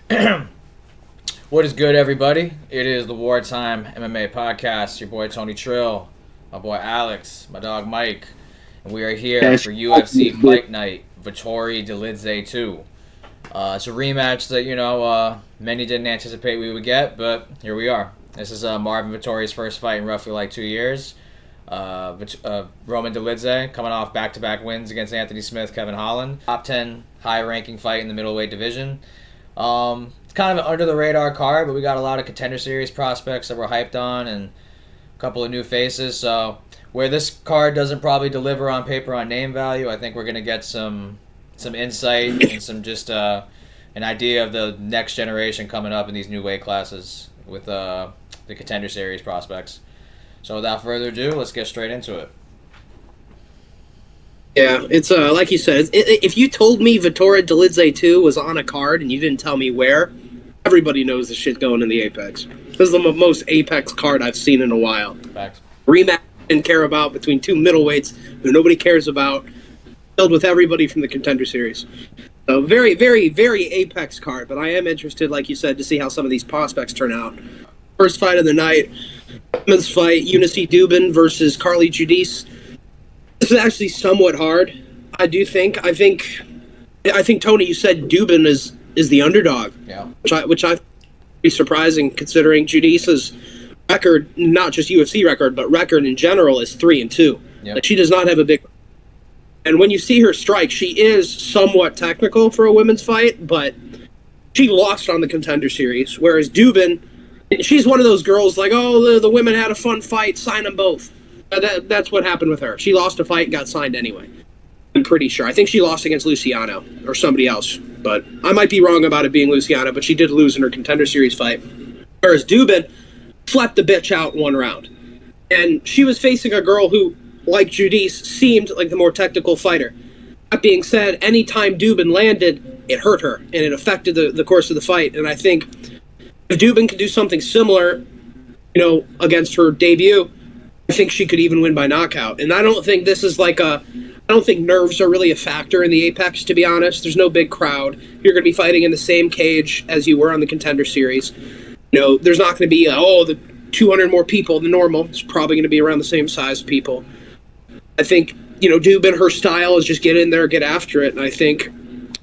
What is good, everybody? It is the Wartime MMA Podcast. Your boy Tony Trill, my boy Alex, my dog Mike, and we are here for UFC Fight Night, Vettori Dolidze 2. It's a rematch that, many didn't anticipate we would get, but here we are. This is Marvin Vettori's first fight in roughly 2 years. Roman Dolidze coming off back-to-back wins against Anthony Smith, Kevin Holland. Top 10 high-ranking fight in the middleweight division. It's kind of an under-the-radar card, but we got a lot of Contender Series prospects that we're hyped on and a couple of new faces. So where this card doesn't probably deliver on paper on name value, I think we're going to get some insight and some just an idea of the next generation coming up in these new weight classes with the Contender Series prospects. So without further ado, let's get straight into it. Yeah, it's like you said, if you told me Vettori Dolidze 2 was on a card and you didn't tell me where, everybody knows the shit going in the Apex. This is the most Apex card I've seen in a while. Facts. Rematch I didn't care about between two middleweights who nobody cares about, filled with everybody from the Contender Series. So very, very, very Apex card, but I am interested, like you said, to see how some of these prospects turn out. First fight of the night, women's fight, Eunice Dubin versus Carly Judice. This is actually somewhat hard. I think Tony, you said Dubin is the underdog. Yeah. Which I be surprising considering Judice's record, not just UFC record, but record in general is 3-2. Yep. Like, she does not have a big. And when you see her strike, she is somewhat technical for a women's fight, but she lost on the Contender Series. Whereas Dubin, she's one of those girls like, oh, the women had a fun fight, sign them both. That's what happened with her. She lost a fight and got signed anyway. I'm pretty sure. I think she lost against Luciano or somebody else. But I might be wrong about it being Luciano, but she did lose in her Contender Series fight. Whereas Dubin slept the bitch out in one round. And she was facing a girl who, like Judice, seemed like the more technical fighter. That being said, anytime Dubin landed, it hurt her, and it affected the course of the fight. And I think if Dubin could do something similar, against her debut, I think she could even win by knockout. And I don't think this is I don't think nerves are really a factor in the Apex, to be honest. There's no big crowd. You're going to be fighting in the same cage as you were on the Contender Series. There's not going to be, the 200 more people than normal. It's probably going to be around the same size people. I think, Dubin, her style is just get in there, get after it. And I think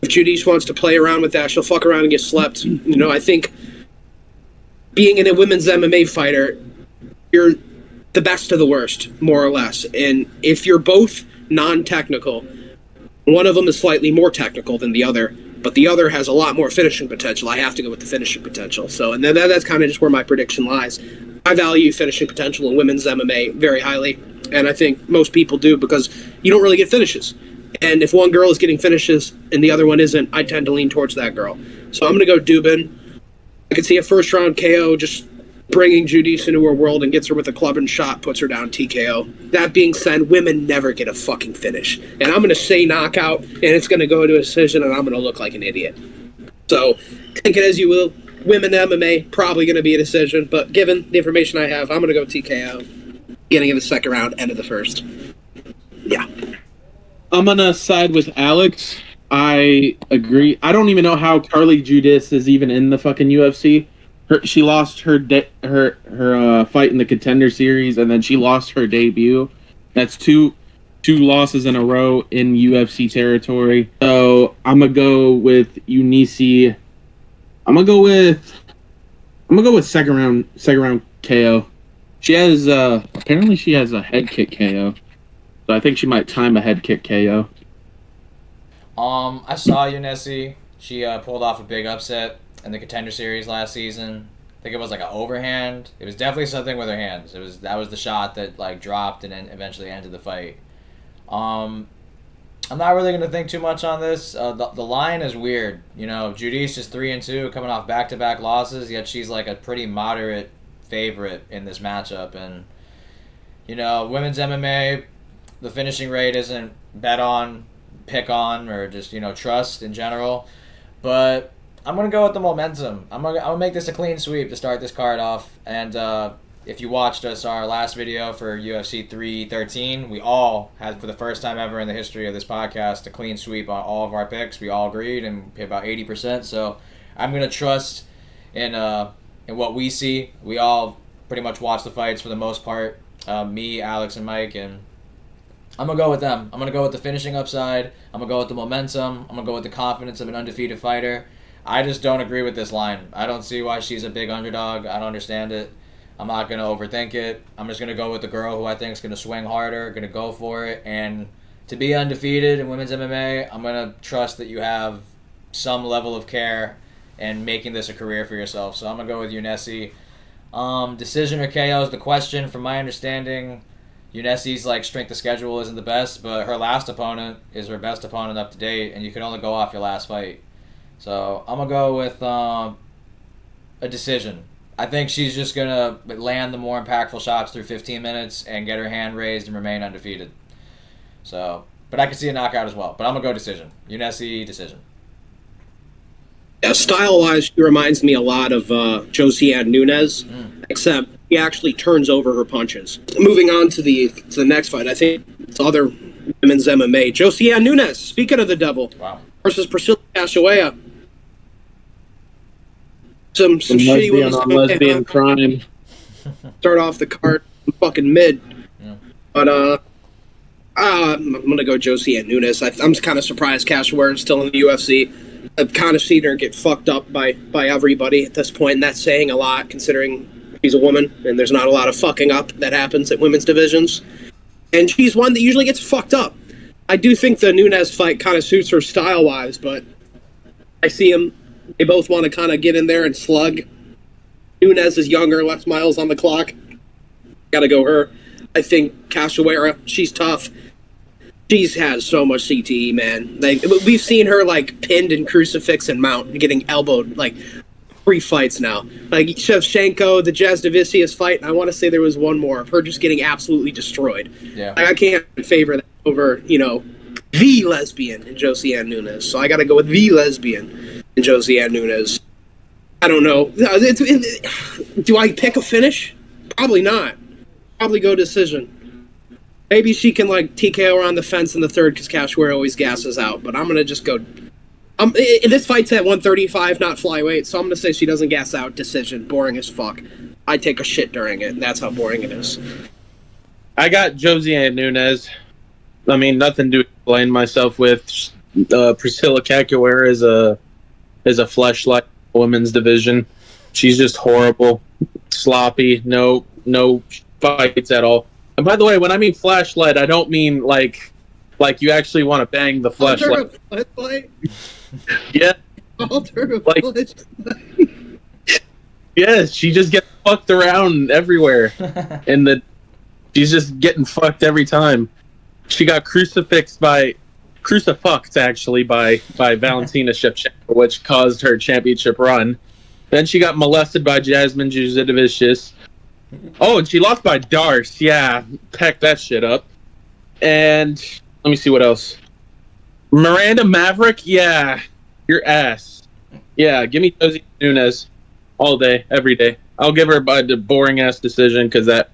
if Judice wants to play around with that, she'll fuck around and get slept. I think being in a women's MMA fighter, you're the best of the worst, more or less. And if you're both non-technical, one of them is slightly more technical than the other, but the other has a lot more finishing potential. I have to go with the finishing potential. So, and then that's kind of just where my prediction lies. I value finishing potential in women's MMA very highly, and I think most people do because you don't really get finishes. And if one girl is getting finishes and the other one isn't, I tend to lean towards that girl. So I'm going to go Dubin. I could see a first-round KO just bringing Judice into her world and gets her with a club and shot, puts her down TKO. That being said, women never get a fucking finish. And I'm going to say knockout, and it's going to go to a decision, and I'm going to look like an idiot. So, take it as you will. Women MMA, probably going to be a decision, but given the information I have, I'm going to go TKO. Beginning of the second round, end of the first. Yeah. I'm going to side with Alex. I agree. I don't even know how Carly Judice is even in the fucking UFC. She lost her fight in the Contender Series, and then she lost her debut. That's two losses in a row in UFC territory. So I'm gonna go with Eunice. I'm gonna go with second round KO. She has apparently she has a head kick KO, so I think she might time a head kick KO. I saw Eunice. She pulled off a big upset in the Contender Series last season. I think it was like an overhand. It was definitely something with her hands. That was the shot that dropped and then eventually ended the fight. I'm not really gonna think too much on this. The line is weird. Judice is 3-2, coming off back-to-back losses. Yet she's like a pretty moderate favorite in this matchup. And women's MMA, the finishing rate isn't bet on, pick on, or just trust in general. But I'm going to go with the momentum. I'm gonna make this a clean sweep to start this card off. And if you watched our last video for UFC 313, we all had, for the first time ever in the history of this podcast, a clean sweep on all of our picks. We all agreed and hit about 80%. So I'm gonna trust in what we see. We all pretty much watch the fights for the most part. Me, Alex, and Mike, and I'm gonna go with them. I'm gonna go with the finishing upside. I'm gonna go with the momentum. I'm gonna go with the confidence of an undefeated fighter. I just don't agree with this line. I don't see why she's a big underdog. I don't understand it. I'm not gonna overthink it. I'm just gonna go with the girl who I think is gonna swing harder, gonna go for it, and to be undefeated in women's MMA, I'm gonna trust that you have some level of care and making this a career for yourself. So I'm gonna go with Unessi. Decision or KO is the question. From my understanding, Unessi's like strength of schedule isn't the best, but her last opponent is her best opponent up to date, and you can only go off your last fight. So I'm gonna go with a decision. I think she's just gonna land the more impactful shots through 15 minutes and get her hand raised and remain undefeated. So, but I could see a knockout as well. But I'm gonna go decision. Unessi decision. Yeah, style-wise, she reminds me a lot of Josiane Nunes, except he actually turns over her punches. Moving on to the next fight, I think it's other women's MMA. Josiane Nunes, speaking of the devil, wow, versus Priscilla Cachoeira. Some shitty women's lesbian crime. Start off the card fucking mid. Yeah. But I'm gonna go Josiane Nunes. I'm kind of surprised Cachoeira is still in the UFC. I've kind of seen her get fucked up by everybody at this point, and that's saying a lot considering she's a woman and there's not a lot of fucking up that happens at women's divisions. And she's one that usually gets fucked up. I do think the Nunes fight kind of suits her style-wise, but I see them. They both want to kind of get in there and slug. Nunes is younger, less miles on the clock. Gotta go her. I think Cachoeira, she's tough. She's has so much CTE, man. Like, we've seen her like pinned and crucifix and mount, getting elbowed like 3 fights now. Like Shevchenko, the Jasdavicius fight, and I want to say there was one more of her just getting absolutely destroyed. Yeah, like, I can't favor that over the lesbian in Josiane Nunes. So I got to go with the lesbian in Josiane Nunes. I don't know. Do I pick a finish? Probably not. Probably go decision. Maybe she can like TKO her on the fence in the third because Cachoeira always gasses out. But I'm going to just go... this fight's at 135, not flyweight, so I'm going to say she doesn't gas out. Decision. Boring as fuck. I take a shit during it. That's how boring it is. I got Josiane Nunes. I mean, nothing to explain myself with. Priscilla Cachoeira is a fleshlight women's division. She's just horrible, sloppy, no fights at all. And by the way, when I mean flashlight, I don't mean like you actually want to bang the flashlight. Yeah. Yes, she just gets fucked around everywhere, and she's just getting fucked every time. She got crucifuxed actually by Valentina Shevchenko, which caused her championship run. Then she got molested by Jasmine Jasudavicius. Oh, and she lost by Darce. Yeah, pack that shit up. And let me see what else. Miranda Maverick. Yeah, your ass. Yeah, give me Josie Nunes all day, every day. I'll give her a boring ass decision because that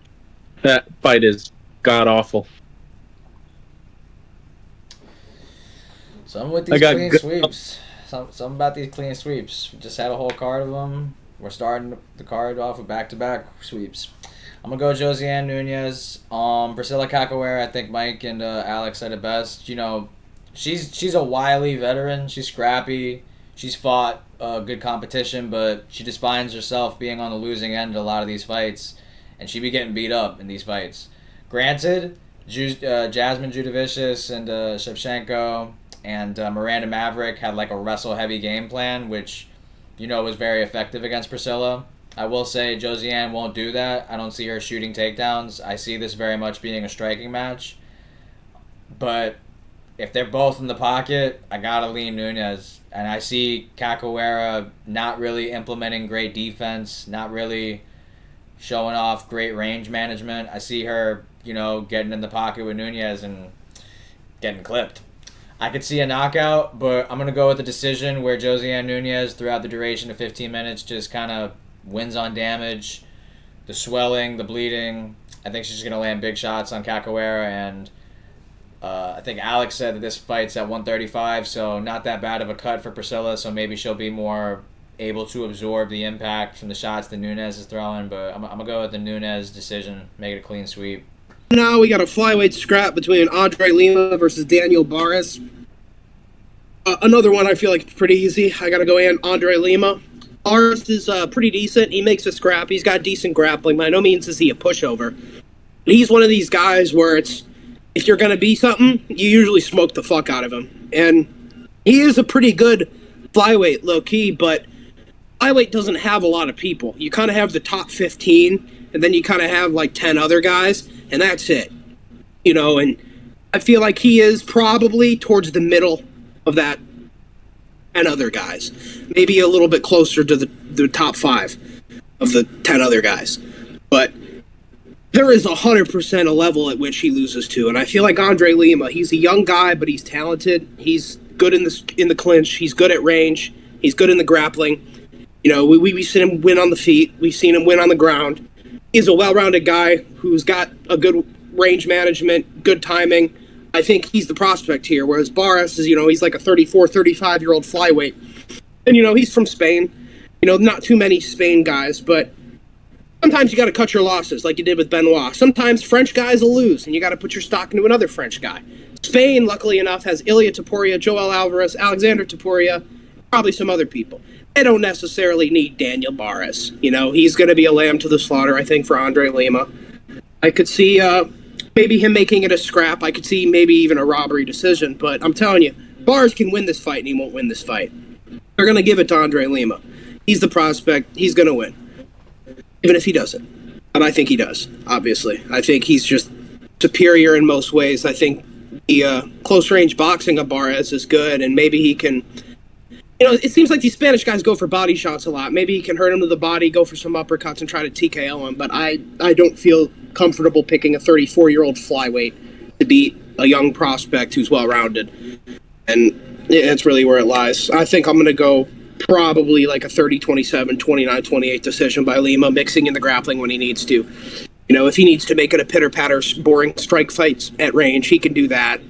fight is god awful. Something with these clean sweeps. Something about these clean sweeps. We just had a whole card of them. We're starting the card off with back-to-back sweeps. I'm going to go Josiane Nunes. Priscilla Cachoeira, I think Mike and Alex said it best. She's a wily veteran. She's scrappy. She's fought good competition, but she just finds herself being on the losing end of a lot of these fights, and she be getting beat up in these fights. Granted, Jasmine Jasudavicius and Shevchenko and Miranda Maverick had like a wrestle-heavy game plan, which was very effective against Priscilla. I will say Josiane won't do that. I don't see her shooting takedowns. I see this very much being a striking match. But if they're both in the pocket, I gotta lean Nunes. And I see Cachoeira not really implementing great defense, not really showing off great range management. I see her, getting in the pocket with Nunes and getting clipped. I could see a knockout, but I'm going to go with the decision where Josiane Nunes, throughout the duration of 15 minutes, just kind of wins on damage, the swelling, the bleeding. I think she's going to land big shots on Cachoeira, and I think Alex said that this fight's at 135, so not that bad of a cut for Priscilla, so maybe she'll be more able to absorb the impact from the shots that Nunes is throwing. But I'm gonna go with the Nunes decision, make it a clean sweep. Now we got a flyweight scrap between Andre Lima versus Daniel Barras. Another one I feel like it's pretty easy. I got to go in Andre Lima. Barras is pretty decent. He makes a scrap. He's got decent grappling. By no means is he a pushover. He's one of these guys where it's, if you're going to be something, you usually smoke the fuck out of him. And he is a pretty good flyweight, low-key, but flyweight doesn't have a lot of people. You kind of have the top 15, and then you kind of have like 10 other guys, and that's it. You know, and I feel like he is probably towards the middle of that and other guys. Maybe a little bit closer to the top 5 of the 10 other guys. But there is 100% a level at which he loses to. And I feel like Andre Lima, he's a young guy, but he's talented. He's good in the clinch. He's good at range. He's good in the grappling. You know, we've seen him win on the feet. We've seen him win on the ground. He's a well-rounded guy who's got a good range management, good timing. I think he's the prospect here, whereas Barras is, you know, he's like a 34, 35-year-old flyweight. And, you know, he's from Spain. You know, not too many Spain guys, but sometimes you got to cut your losses like you did with Benoit. Sometimes French guys will lose, and you got to put your stock into another French guy. Spain, luckily enough, has Ilia Topuria, Joel Alvarez, Alexander Topuria, probably some other people. They don't necessarily need Daniel Barras. You know, he's going to be a lamb to the slaughter, I think, for Andre Lima. I could see maybe him making it a scrap. I could see maybe even a robbery decision. But I'm telling you, Barras can win this fight, and he won't win this fight. They're going to give it to Andre Lima. He's the prospect. He's going to win. Even if he doesn't. And I think he does, obviously. I think he's just superior in most ways. I think the close-range boxing of Barras is good, and maybe he can... You know, it seems like these Spanish guys go for body shots a lot. Maybe he can hurt him to the body, go for some uppercuts, and try to TKO him. But I don't feel comfortable picking a 34-year-old flyweight to beat a young prospect who's well-rounded. And that's really where it lies. I think I'm going to go probably like a 30-27, 29-28 decision by Lima, mixing in the grappling when he needs to. You know, if he needs to make it a pitter-patter, boring strike fights at range, he can do that.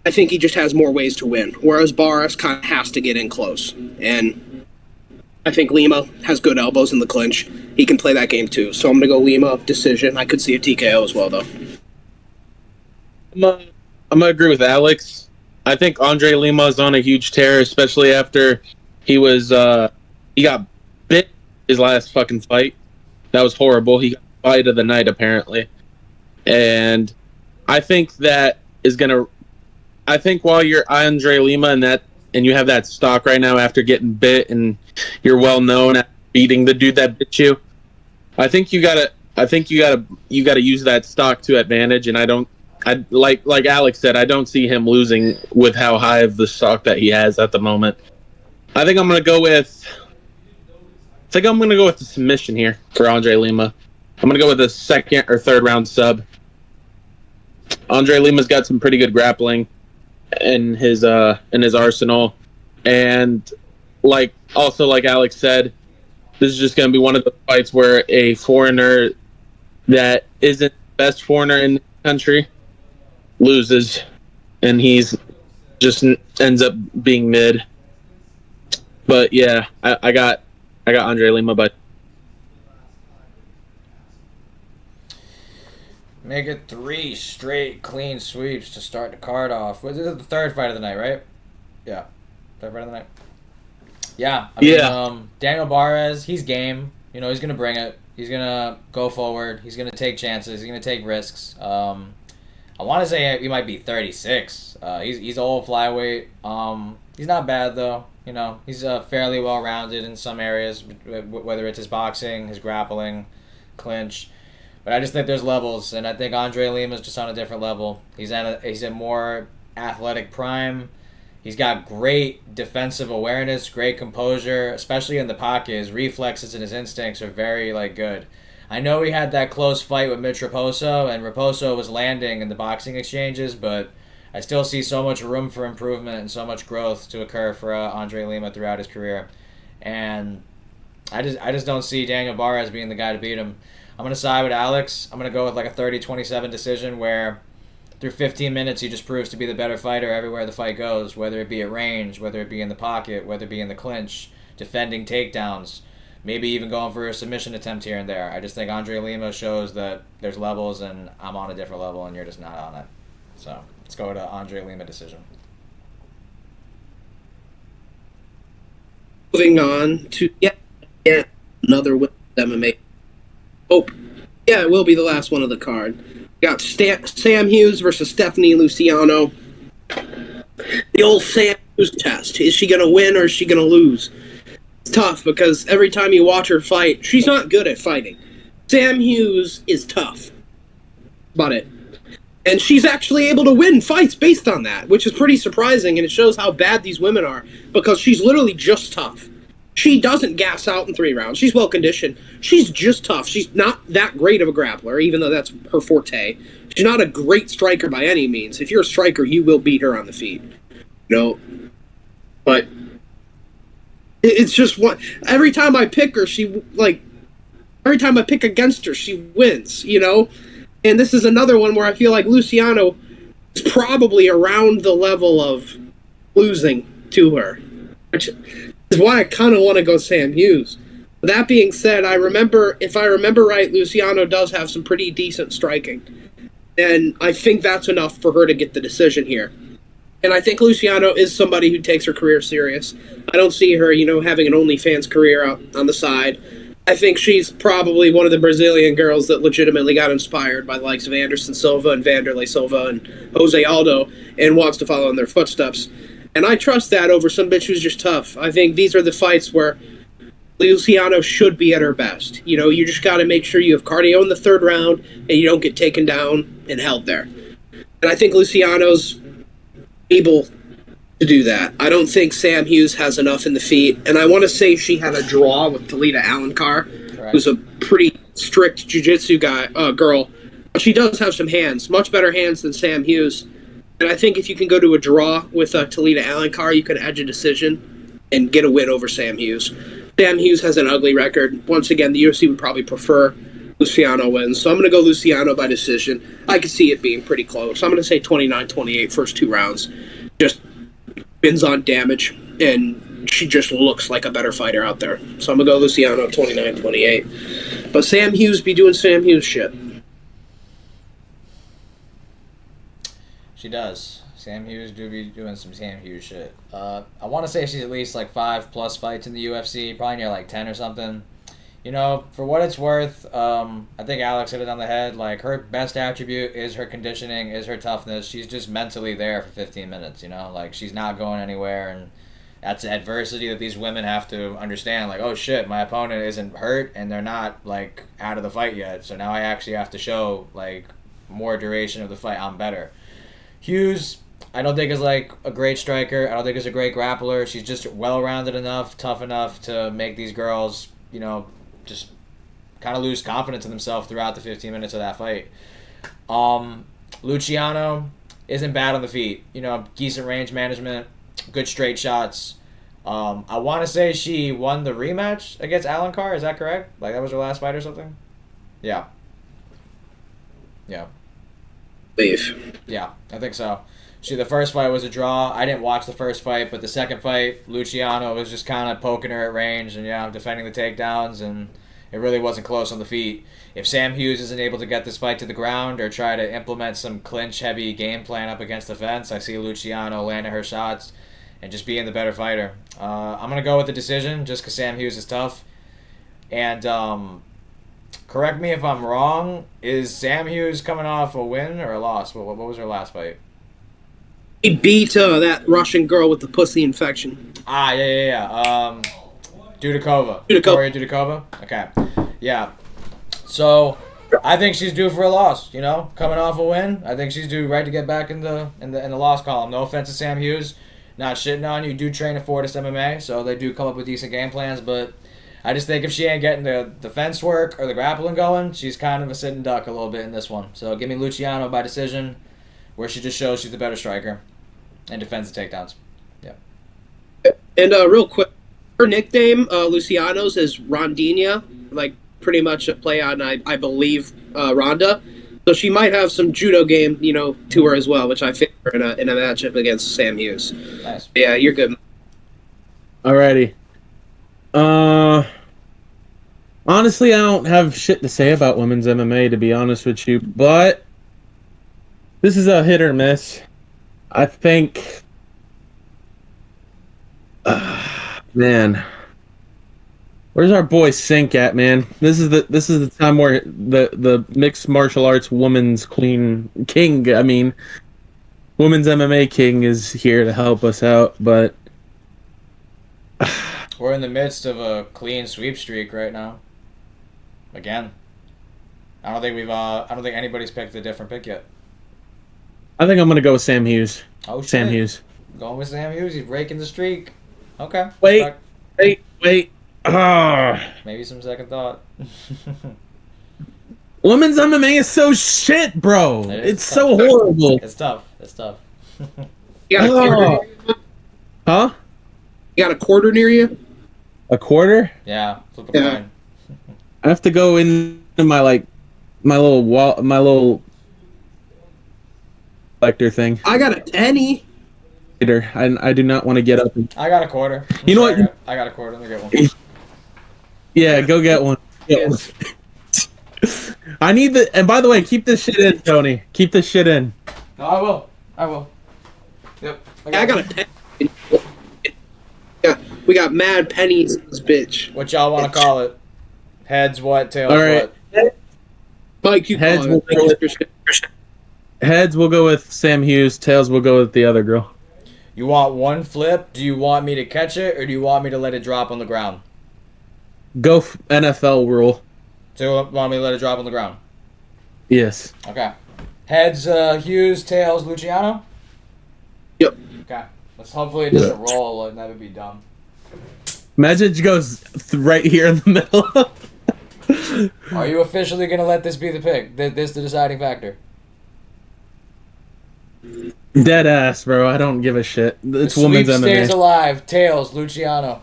I think he just has more ways to win, whereas Barras kind of has to get in close. And I think Lima has good elbows in the clinch. He can play that game too. So I'm going to go Lima, decision. I could see a TKO as well, though. I'm going to agree with Alex. I think Andre Lima is on a huge tear, especially after he got bit his last fucking fight. That was horrible. He got fight of the night, apparently. And I think that is going to... I think while you're Andre Lima and you have that stock right now after getting bit and you're well known at beating the dude that bit you, I think you gotta use that stock to advantage. And like Alex said, I don't see him losing with how high of the stock that he has at the moment. I think I'm gonna go with the submission here for Andre Lima. I'm gonna go with a second or third round sub. Andre Lima's got some pretty good grappling in his arsenal, and like Alex said, this is just going to be one of the fights where a foreigner that isn't the best foreigner in the country loses, and he's just ends up being mid. But yeah, I got Andre Lima, but make it 3 straight clean sweeps to start the card off. This is the third fight of the night, right? Yeah, third fight of the night. Yeah, I mean, Daniel Barras, he's game. You know, he's gonna bring it. He's gonna go forward. He's gonna take chances. He's gonna take risks. I want to say he might be 36. He's old flyweight. He's not bad though. You know, he's fairly well rounded in some areas, whether it's his boxing, his grappling, clinch. But I just think there's levels, and I think Andre Lima's just on a different level. He's in more athletic prime. He's got great defensive awareness, great composure, especially in the pocket. His reflexes and his instincts are very good. I know he had that close fight with Mitch Raposo, and Raposo was landing in the boxing exchanges, but I still see so much room for improvement and so much growth to occur for Andre Lima throughout his career. And I just don't see Daniel Barras being the guy to beat him. I'm going to side with Alex. I'm going to go with like a 30-27 decision where through 15 minutes he just proves to be the better fighter everywhere the fight goes, whether it be at range, whether it be in the pocket, whether it be in the clinch. defending takedowns, maybe even going for a submission attempt here and there. I just think Andre Lima shows that there's levels, and I'm on a different level, and you're just not on it. So let's go to Andre Lima decision. Moving on to another MMA. Oh, yeah, it will be the last one of the card. We got Sam Hughes versus Stephanie Luciano. The old Sam Hughes test. Is she going to win or is she going to lose? It's tough because every time you watch her fight, she's not good at fighting. Sam Hughes is tough. About it. And she's actually able to win fights based on that, which is pretty surprising, and it shows how bad these women are, because she's literally just tough. She doesn't gas out in 3 rounds. She's well-conditioned. She's just tough. She's not that great of a grappler, even though that's her forte. She's not a great striker by any means. If you're a striker, you will beat her on the feet. You know? But it's just one. Every time I pick her, every time I pick against her, she wins, you know? And this is another one where I feel like Luciano is probably around the level of losing to her, which is why I kind of want to go Sam Hughes. That being said, if I remember right, Luciano does have some pretty decent striking. And I think that's enough for her to get the decision here. And I think Luciano is somebody who takes her career serious. I don't see her, having an OnlyFans career out on the side. I think she's probably one of the Brazilian girls that legitimately got inspired by the likes of Anderson Silva and Vanderlei Silva and Jose Aldo and wants to follow in their footsteps. And I trust that over some bitch who's just tough. I think these are the fights where Luciano should be at her best. You just got to make sure you have cardio in the 3rd round and you don't get taken down and held there. And I think Luciano's able to do that. I don't think Sam Hughes has enough in the feet, and I want to say she had a draw with Talita Alencar, who's a pretty strict jiu-jitsu girl, but she does have some hands, much better hands than Sam Hughes, and I think if you can go to a draw with Talita Alencar, you can edge a decision and get a win over Sam Hughes. Sam Hughes has an ugly record. Once again, the UFC would probably prefer Luciano wins, so I'm going to go Luciano by decision. I could see it being pretty close. I'm going to say 29-28 first 2 rounds. Just wins on damage, and she just looks like a better fighter out there. So I'm going to go Luciano 29-28. But Sam Hughes be doing Sam Hughes shit. She does. Sam Hughes do be doing some Sam Hughes shit. I want to say she's at least 5+ fights in the UFC, probably near 10 or something. For what it's worth, I think Alex hit it on the head. Her best attribute is her conditioning, is her toughness. She's just mentally there for 15 minutes, she's not going anywhere, and that's adversity that these women have to understand. Oh shit, my opponent isn't hurt, and they're not, out of the fight yet, so now I actually have to show, more duration of the fight. I'm better. Hughes, I don't think is, a great striker. I don't think is a great grappler. She's just well-rounded enough, tough enough to make these girls, just kind of lose confidence in themselves throughout the 15 minutes of that fight. Luciano isn't bad on the feet. Decent range management, good straight shots. I want to say she won the rematch against Alencar. Is that correct? That was her last fight or something? Yeah. Yeah. Beef. Yeah, I think so. The first fight was a draw. I didn't watch the first fight, but the second fight, Luciano was just kind of poking her at range and, defending the takedowns, and it really wasn't close on the feet. If Sam Hughes isn't able to get this fight to the ground or try to implement some clinch-heavy game plan up against the fence, I see Luciano landing her shots and just being the better fighter. I'm going to go with the decision just because Sam Hughes is tough. And correct me if I'm wrong, is Sam Hughes coming off a win or a loss? What was her last fight? He beat that Russian girl with the pussy infection. Yeah. Dudikova. Victoria Dudikova? Okay. Yeah. So, I think she's due for a loss, coming off a win. I think she's due right to get back in the loss column. No offense to Sam Hughes. Not shitting on you. Do train at Fortis MMA, so they do come up with decent game plans, but I just think if she ain't getting the fence work or the grappling going, she's kind of a sitting duck a little bit in this one. So, give me Luciano by decision, where she just shows she's the better striker and defends the takedowns. Yeah. And real quick, her nickname, Luciano's, is Rondinha, pretty much a play on, I believe, Ronda. So she might have some judo game, to her as well, which I favor in a matchup against Sam Hughes. Nice. Yeah, you're good. Alrighty. Honestly, I don't have shit to say about women's MMA, to be honest with you, but this is a hit or miss. I think, man, where's our boy Sink at, man? This is the time where the mixed martial arts women's king. I mean, women's MMA king is here to help us out, but We're in the midst of a clean sweep streak right now. Again, I don't think anybody's picked a different pick yet. I think I'm gonna go with Sam Hughes. Oh shit! Sam Hughes. Going with Sam Hughes. He's breaking the streak. Okay. Wait. Maybe some second thought. Women's MMA is so shit, bro. It's tough. so horrible. It's tough. It's tough. You got a quarter? Huh? You got a quarter near you? A quarter? Yeah. Flip a Yeah. coin. I have to go into my little collector thing. I got a penny. I do not want to get up. I got a quarter. You know what? I got a quarter. Let me get one. Yeah, go get one. Yes. I need the. And by the way, keep this shit in, Tony. Keep this shit in. No, I will. I will. Yep. I got a penny. Yeah, we got mad pennies in this bitch. What y'all want to call it? Heads what? Tails All right. what? Mike, you Heads call will it. go Heads will go with Sam Hughes. Tails will go with the other girl. You want one flip? Do you want me to catch it, or do you want me to let it drop on the ground? Go NFL rule. So you want me to let it drop on the ground? Yes. Okay. Heads Hughes, tails Luciano? Yep. Okay. Let's hopefully it doesn't roll, and that would be dumb. Imagine it goes right here in the middle. Are you officially going to let this be the pick? This the deciding factor? Dead ass, bro. I don't give a shit. It's The women's sweep stays MMA. alive. Tails, Luciano.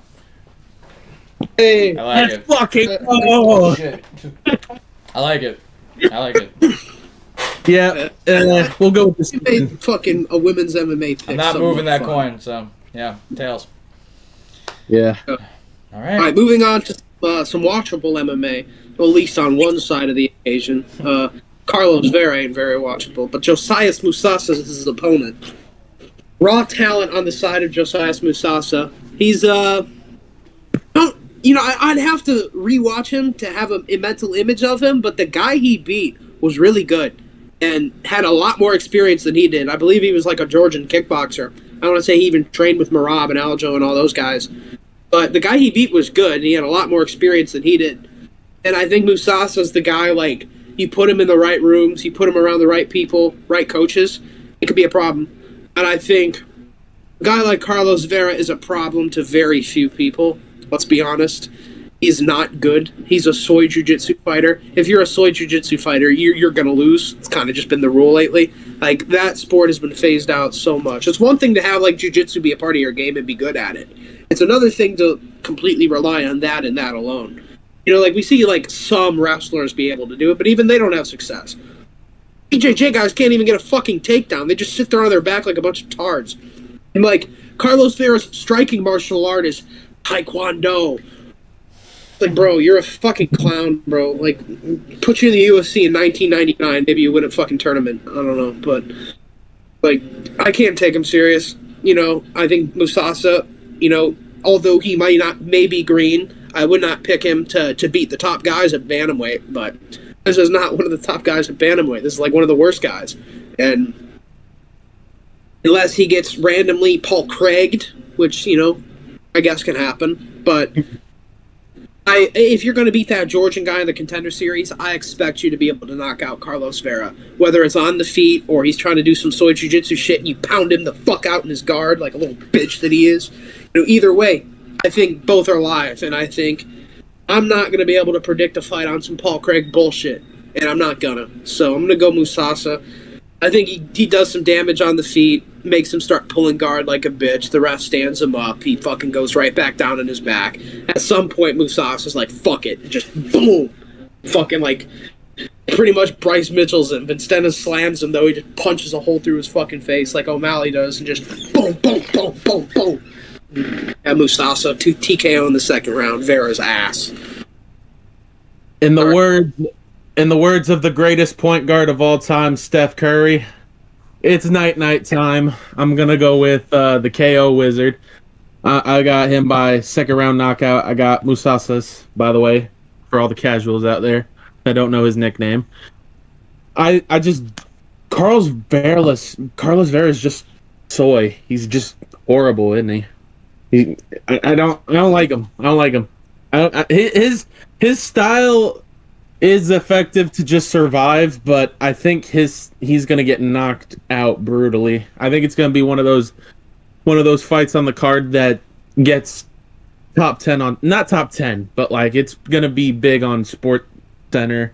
Hey, I like it. Fucking Oh, shit. I like it. I like it. Yeah, we'll go with this. you made fucking a women's MMA pick. I'm not somewhat moving that fun. coin, so yeah, tails. Yeah. All All right. right, moving on to some watchable MMA, at least on one side of the occasion. Carlos Vera ain't very watchable, but Josias Musasa is his opponent. Raw talent on the side of Josias Musasa. He's I'd have to rewatch him to have a mental image of him, but the guy he beat was really good and had a lot more experience than he did. I believe he was like a Georgian kickboxer. I don't want to say he even trained with Marab and Aljo and all those guys. But the guy he beat was good, and he had a lot more experience than he did. And I think Musasa's the guy, like, you put him in the right rooms, you put him around the right people, right coaches, it could be a problem. And I think a guy like Carlos Vera is a problem to very few people. Let's be honest. He's not good. He's a soy jiu-jitsu fighter. If you're a soy jiu-jitsu fighter, you're going to lose. It's kind of just been the rule lately. Like, that sport has been phased out so much. It's one thing to have, like, jiu-jitsu be a part of your game and be good at it. It's another thing to completely rely on that and that alone. You know, like, we see, like, some wrestlers be able to do it, but even they don't have success. BJJ guys can't even get a fucking takedown. They just sit there on their back like a bunch of tards. And, like, Carlos Vera's striking martial art is Taekwondo. Like, bro, you're a fucking clown, bro. Like, put you in the UFC in 1999, maybe you win a fucking tournament. I don't know, but, like, I can't take him serious. You know, I think Musasa, you know, although he may be green, I would not pick him to beat the top guys at bantamweight, but this is not one of the top guys at bantamweight. This is, like, one of the worst guys. And unless he gets randomly Paul Craig'd, which, you know, I guess can happen, but if you're going to beat that Georgian guy in the Contender Series, I expect you to be able to knock out Carlos Vera. Whether it's on the feet or he's trying to do some soy jiu-jitsu shit and you pound him the fuck out in his guard like a little bitch that he is. You know, either way, I think both are live, and I think I'm not going to be able to predict a fight on some Paul Craig bullshit, and I'm not going to. So I'm going to go Musasa. I think he does some damage on the feet, makes him start pulling guard like a bitch. The ref stands him up. He fucking goes right back down on his back. At some point, Musasa's like, fuck it. Just boom. Fucking like, pretty much Bryce Mitchell's him. Instead of slams him, though, he just punches a hole through his fucking face like O'Malley does and just boom, boom, boom, boom, boom. at Musasa to TKO in the second round. Vera's ass. In the words of the greatest point guard of all time, Steph Curry, it's night time. I'm gonna go with the KO Wizard. I got him by second round knockout. I got Musasas, by the way, for all the casuals out there that don't know his nickname. I just Carlos Vera is just soy. He's just horrible, isn't he? I don't like him. I don't like him. His style is effective to just survive, but I think he's gonna get knocked out brutally. I think it's gonna be one of those fights on the card that gets top 10 on, not top 10, but like it's gonna be big on Sport Center,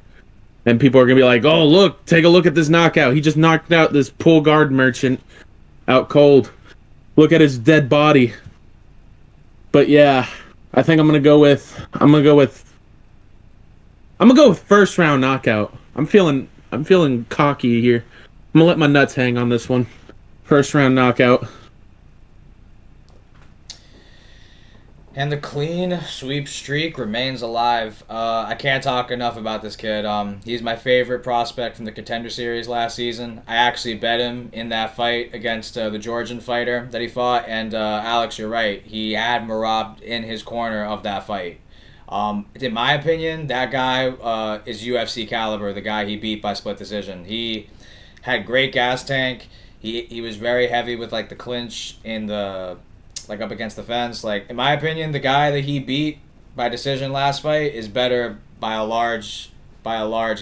and people are gonna be like, "Oh, look, take a look at this knockout. He just knocked out this pull guard merchant out cold. Look at his dead body." But yeah, I think I'm gonna go with first round knockout. I'm feeling cocky here. I'm gonna let my nuts hang on this one. First round knockout. And the clean sweep streak remains alive. I can't talk enough about this kid. He's my favorite prospect from the Contender Series last season. I actually bet him in that fight against the Georgian fighter that he fought. And Alex, you're right. He had Merab in his corner of that fight. In my opinion, that guy is UFC caliber, the guy he beat by split decision. He had great gas tank. He was very heavy with like the clinch in the... like up against the fence. Like, in my opinion, the guy that he beat by decision last fight is better by a large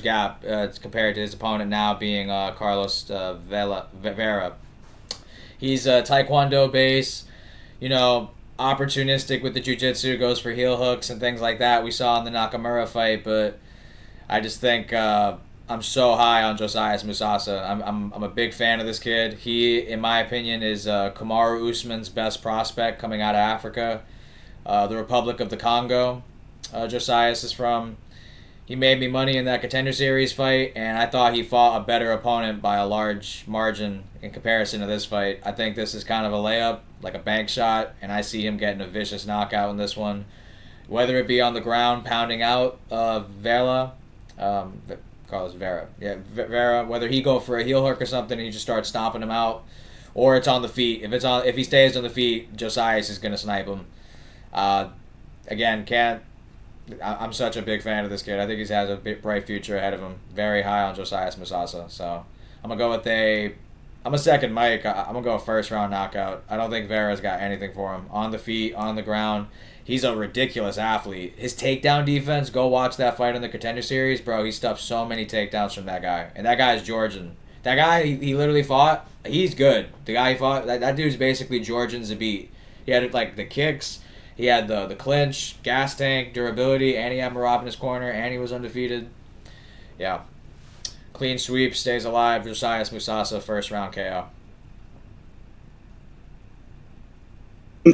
gap compared to his opponent now being Carlos Vera. He's a Taekwondo base, opportunistic with the jiu-jitsu, goes for heel hooks and things like that we saw in the Nakamura fight, but I just think I'm so high on Josiah Musasa. I'm a big fan of this kid. He, in my opinion, is Kamaru Usman's best prospect coming out of Africa. The Republic of the Congo, Josiah is from. He made me money in that Contender Series fight, and I thought he fought a better opponent by a large margin in comparison to this fight. I think this is kind of a layup, like a bank shot, and I see him getting a vicious knockout in this one. Whether it be on the ground, pounding out Carlos Vera. Yeah, Vera, whether he go for a heel hook or something and he just starts stomping him out, or it's on the feet. If he stays on the feet, Josias is going to snipe him. I'm such a big fan of this kid. I think he has a bright future ahead of him. Very high on Josias Musasa. So I'm going to go I'm a second Mike. I'm going to go first round knockout. I don't think Vera's got anything for him. On the feet, on the ground. He's a ridiculous athlete. His takedown defense, go watch that fight in the Contender Series, bro. He stuffed so many takedowns from that guy. And that guy is Georgian. That guy, he literally fought, he's good. The guy he fought, that dude's basically Georgian Zabit. He had like the kicks, he had the clinch, gas tank, durability, and he had Merab in his corner, and he was undefeated. Yeah. Clean sweep, stays alive. Josiah Musasa, first round KO.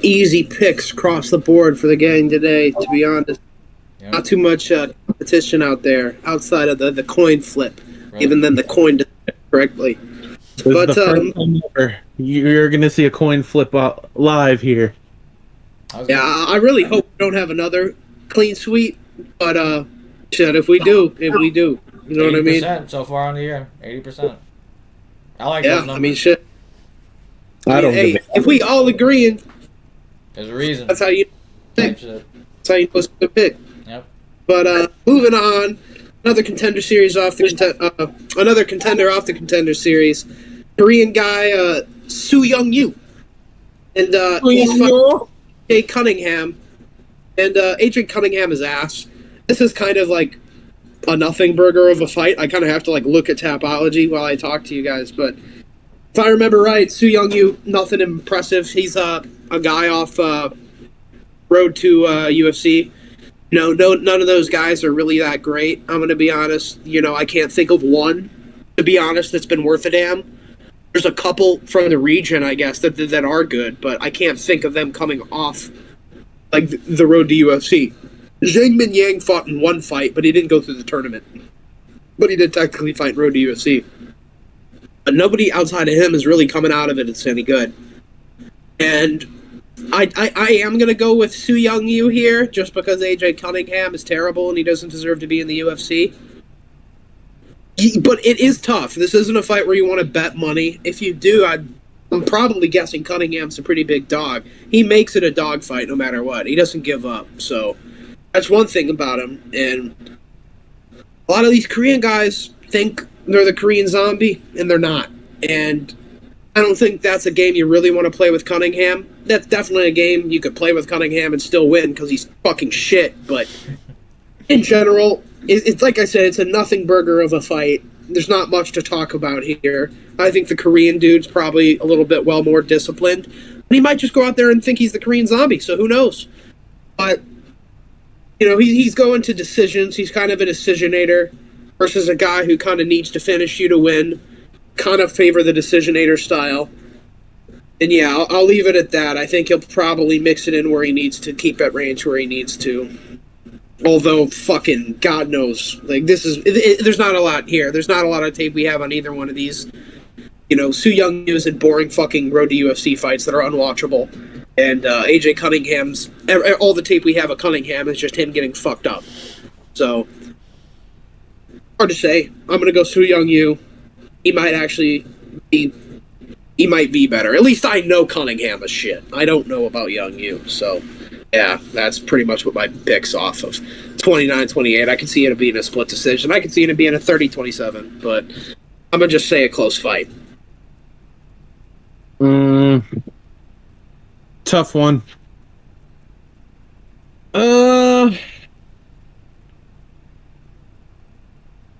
Easy picks across the board for the gang today, to be honest. Yep. Not too much competition out there outside of the coin flip, right. Even then the coin did it correctly. But you're going to see a coin flip live here. I really hope we don't have another clean sweep, but if we do. You know what I mean? 80% so far on the year. 80%. I like those numbers. I mean, shit. If we all agree, there's a reason. That's how you pick. That's how you know it's a good pick. Yep. But moving on, another contender series another contender off the Contender Series. Korean guy Soo Young Yu, and he's fighting Jay Cunningham, and Adrian Cunningham is ass. This is kind of like a nothing burger of a fight. I kind of have to like look at Tapology while I talk to you guys, but if I remember right, Soo Young Yu, nothing impressive. He's a guy off road to UFC. No, none of those guys are really that great. I'm going to be honest. I can't think of one, to be honest, that's been worth a damn. There's a couple from the region, I guess, that are good, but I can't think of them coming off like the road to UFC. Zhang Min Yang fought in one fight, but he didn't go through the tournament. But he did technically fight road to UFC. But nobody outside of him is really coming out of it that's any good. And I am going to go with Su Young Yu here, just because AJ Cunningham is terrible and he doesn't deserve to be in the UFC. But it is tough. This isn't a fight where you want to bet money. If you do, I'm probably guessing Cunningham's a pretty big dog. He makes it a dog fight no matter what. He doesn't give up. So that's one thing about him. And a lot of these Korean guys think they're the Korean Zombie, and they're not. And I don't think that's a game you really want to play with Cunningham. That's definitely a game you could play with Cunningham and still win because he's fucking shit. But in general, it's like I said, it's a nothing burger of a fight. There's not much to talk about here. I think the Korean dude's probably a little bit more disciplined. And he might just go out there and think he's the Korean Zombie, so who knows? But, he's going to decisions. He's kind of a decisionator versus a guy who kind of needs to finish you to win. Kind of favor the decisionator style. And yeah, I'll leave it at that. I think he'll probably mix it in where he needs to, keep at range where he needs to. Although, fucking God knows, there's not a lot here. There's not a lot of tape we have on either one of these. Su Young Yu is in boring fucking road to UFC fights that are unwatchable. And AJ Cunningham's, all the tape we have of Cunningham is just him getting fucked up. So, hard to say. I'm going to go Su Young Yu. He might be better. At least I know Cunningham is shit. I don't know about Young Yu, so yeah, that's pretty much what my pick's off of. 29-28. I can see it being a split decision. I can see it being a 30-27, but I'm going to just say a close fight. Tough one. I'm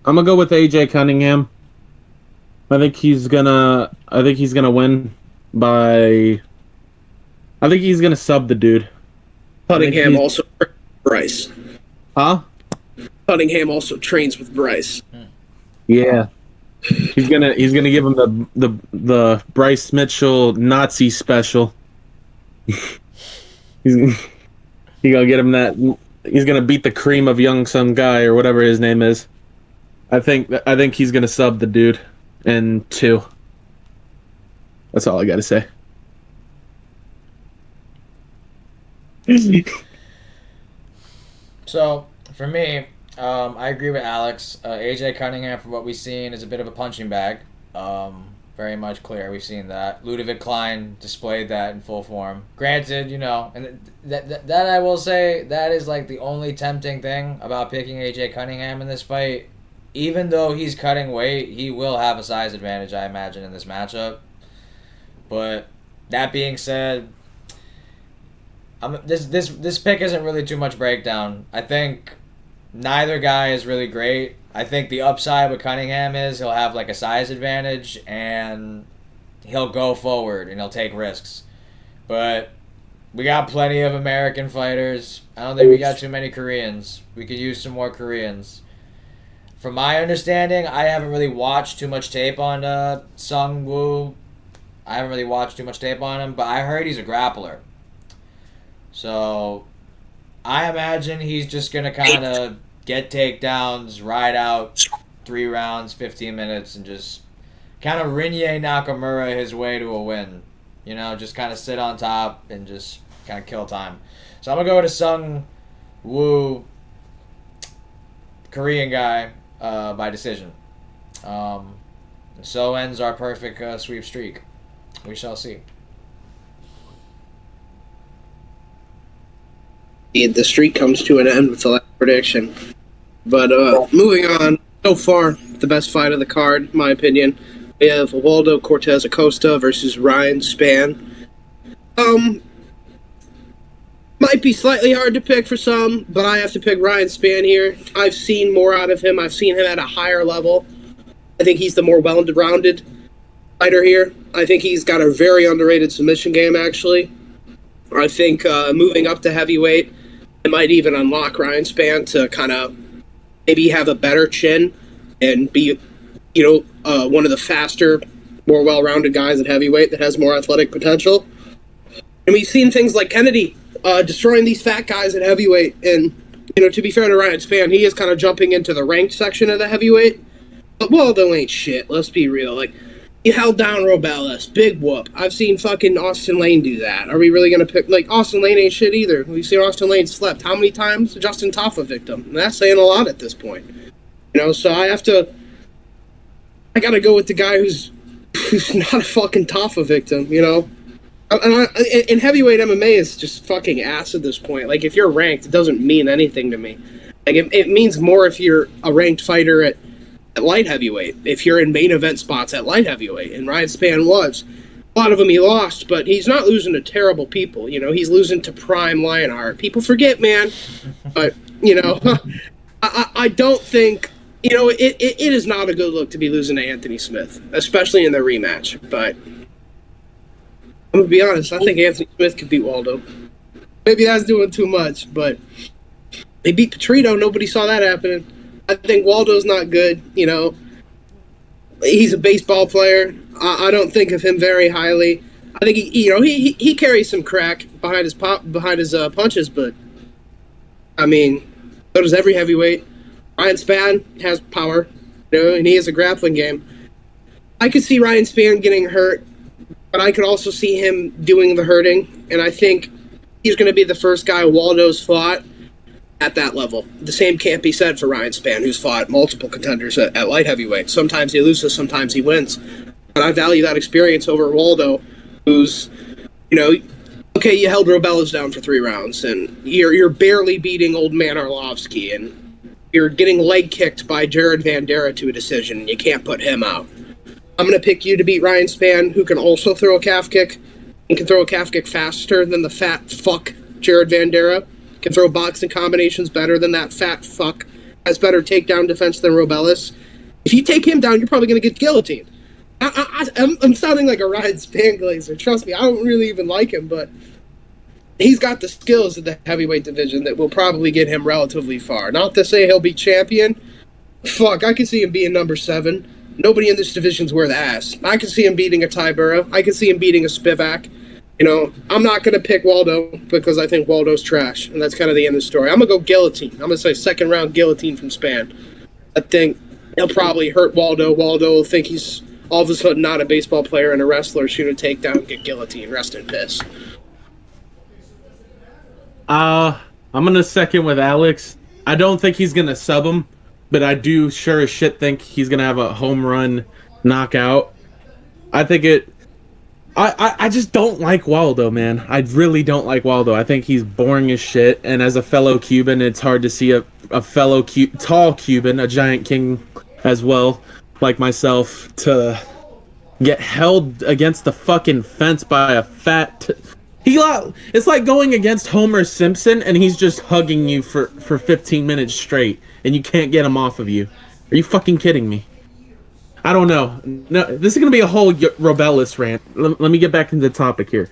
going to go with AJ Cunningham. I think he's gonna win by. I think he's gonna sub the dude. Cunningham also trains with Bryce. Huh? Cunningham also trains with Bryce. Yeah. He's gonna give him the Bryce Mitchell Nazi special. He's gonna get him that. He's gonna beat the cream of young some guy or whatever his name is. I think he's gonna sub the dude. And 2. That's all I gotta say. So, for me, I agree with Alex. AJ Cunningham, from what we've seen, is a bit of a punching bag. Very much clear. We've seen that. Ludovic Klein displayed that in full form. Granted, and that I will say, that is like the only tempting thing about picking AJ Cunningham in this fight. Even though he's cutting weight, he will have a size advantage, I imagine, in this matchup. But that being said, this pick isn't really too much breakdown. I think neither guy is really great. I think the upside with Cunningham is he'll have like a size advantage and he'll go forward and he'll take risks. But we got plenty of American fighters. I don't think we got too many Koreans. We could use some more Koreans. From my understanding, I haven't really watched too much tape on Sung Woo. I haven't really watched too much tape on him, but I heard he's a grappler. So, I imagine he's just going to kind of get takedowns, ride out 3 rounds, 15 minutes, and just kind of Rinye Nakamura his way to a win. Just kind of sit on top and just kind of kill time. So, I'm going to go to Sung Woo, Korean guy. By decision. So ends our perfect sweep streak. We shall see. The streak comes to an end with the last prediction. But moving on, so far, the best fight of the card, in my opinion. We have Waldo Cortez Acosta versus Ryan Spann. Might be slightly hard to pick for some, but I have to pick Ryan Spann here. I've seen more out of him. I've seen him at a higher level. I think he's the more well-rounded fighter here. I think he's got a very underrated submission game, actually. I think moving up to heavyweight, it might even unlock Ryan Spann to kind of maybe have a better chin and be, one of the faster, more well-rounded guys at heavyweight that has more athletic potential. And we've seen things like Kennedy destroying these fat guys at heavyweight. And, to be fair to Ryan Spann, he is kind of jumping into the ranked section of the heavyweight. But Waldo ain't shit. Let's be real. You held down Robellis. Big whoop. I've seen fucking Austin Lane do that. Are we really going to pick... Like, Austin Lane ain't shit either. We've seen Austin Lane slept. How many times? Justin Toffa victim. And that's saying a lot at this point. You know, so I got to go with the guy who's not a fucking Toffa victim, you know? And heavyweight MMA is just fucking ass at this point. Like, if you're ranked, it doesn't mean anything to me. Like, it means more if you're a ranked fighter at light heavyweight, if you're in main event spots at light heavyweight, and Ryan Spann was. A lot of them he lost, but he's not losing to terrible people. You know, he's losing to prime Lionheart. People forget, man. But, you know, I don't think, you know, it is not a good look to be losing to Anthony Smith, especially in the rematch. But I'm going to be honest, I think Anthony Smith could beat Waldo. Maybe that's doing too much, but they beat Petrino. Nobody saw that happening. I think Waldo's not good, you know. He's a baseball player. I don't think of him very highly. I think he carries some crack behind his punches, but I mean, so does every heavyweight. Ryan Spann has power, you know, and he has a grappling game. I could see Ryan Spann getting hurt, but I could also see him doing the hurting, and I think he's going to be the first guy Waldo's fought at that level. The same can't be said for Ryan Spann, who's fought multiple contenders at light heavyweight. Sometimes he loses, sometimes he wins. But I value that experience over Waldo, who's, you know, okay, you held Robellas down for 3 rounds, and you're barely beating old man Arlovsky, and you're getting leg kicked by Jared Vandera to a decision, and you can't put him out. I'm going to pick you to beat Ryan Spann, who can also throw a calf kick, and can throw a calf kick faster than the fat fuck Jared Vandera. Can throw boxing combinations better than that fat fuck. Has better takedown defense than Robellis. If you take him down, you're probably going to get guillotined. I'm sounding like a Ryan Spann glazer. Trust me, I don't really even like him, but he's got the skills in the heavyweight division that will probably get him relatively far. Not to say he'll be champion. Fuck, I can see him being number 7. Nobody in this division's worth ass. I can see him beating a Ty Burrow. I can see him beating a Spivak. You know, I'm not going to pick Waldo because I think Waldo's trash, and that's kind of the end of the story. I'm going to go guillotine. I'm going to say second round guillotine from Spann. I think he'll probably hurt Waldo. Waldo will think he's all of a sudden not a baseball player and a wrestler, shoot a takedown, get guillotine, rest in piss. I'm going to second with Alex. I don't think he's going to sub him, but I do sure as shit think he's going to have a home run knockout. I think it... I just don't like Waldo, man. I really don't like Waldo. I think he's boring as shit, and as a fellow Cuban, it's hard to see a fellow tall Cuban, a giant king as well, like myself, to get held against the fucking fence by a fat... It's like going against Homer Simpson, and he's just hugging you for 15 minutes straight, and you can't get him off of you. Are you fucking kidding me? I don't know. No, this is going to be a whole Robellis rant. Let me get back into the topic here.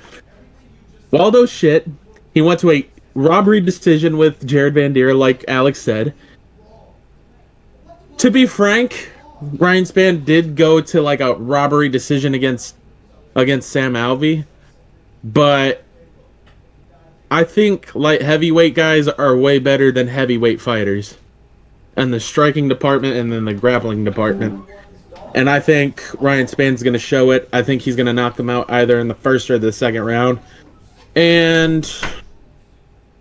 Waldo's shit. He went to a robbery decision with Jared Vandera, like Alex said. To be frank, Ryan Spann did go to like a robbery decision against Sam Alvey. But I think light heavyweight guys are way better than heavyweight fighters. And the striking department and then the grappling department. And I think Ryan Spann's going to show it. I think he's going to knock them out either in the first or the second round. And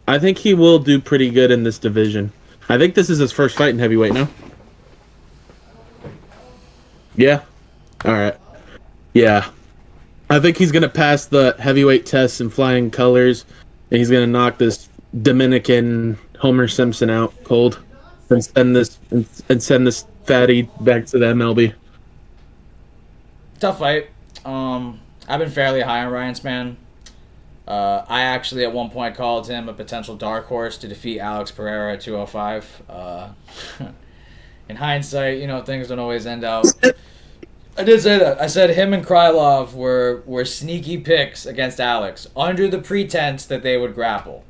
I think he will do pretty good in this division. I think this is his first fight in heavyweight now. Yeah. All right. Yeah. I think he's going to pass the heavyweight test in flying colors. And he's going to knock this Dominican Homer Simpson out cold. And send this fatty back to the MLB. Tough fight. I've been fairly high on Ryan Spann. I actually at one point called him a potential dark horse to defeat Alex Pereira at 205. In hindsight, you know, things don't always end out. I did say that. I said him and Krylov were sneaky picks against Alex under the pretense that they would grapple.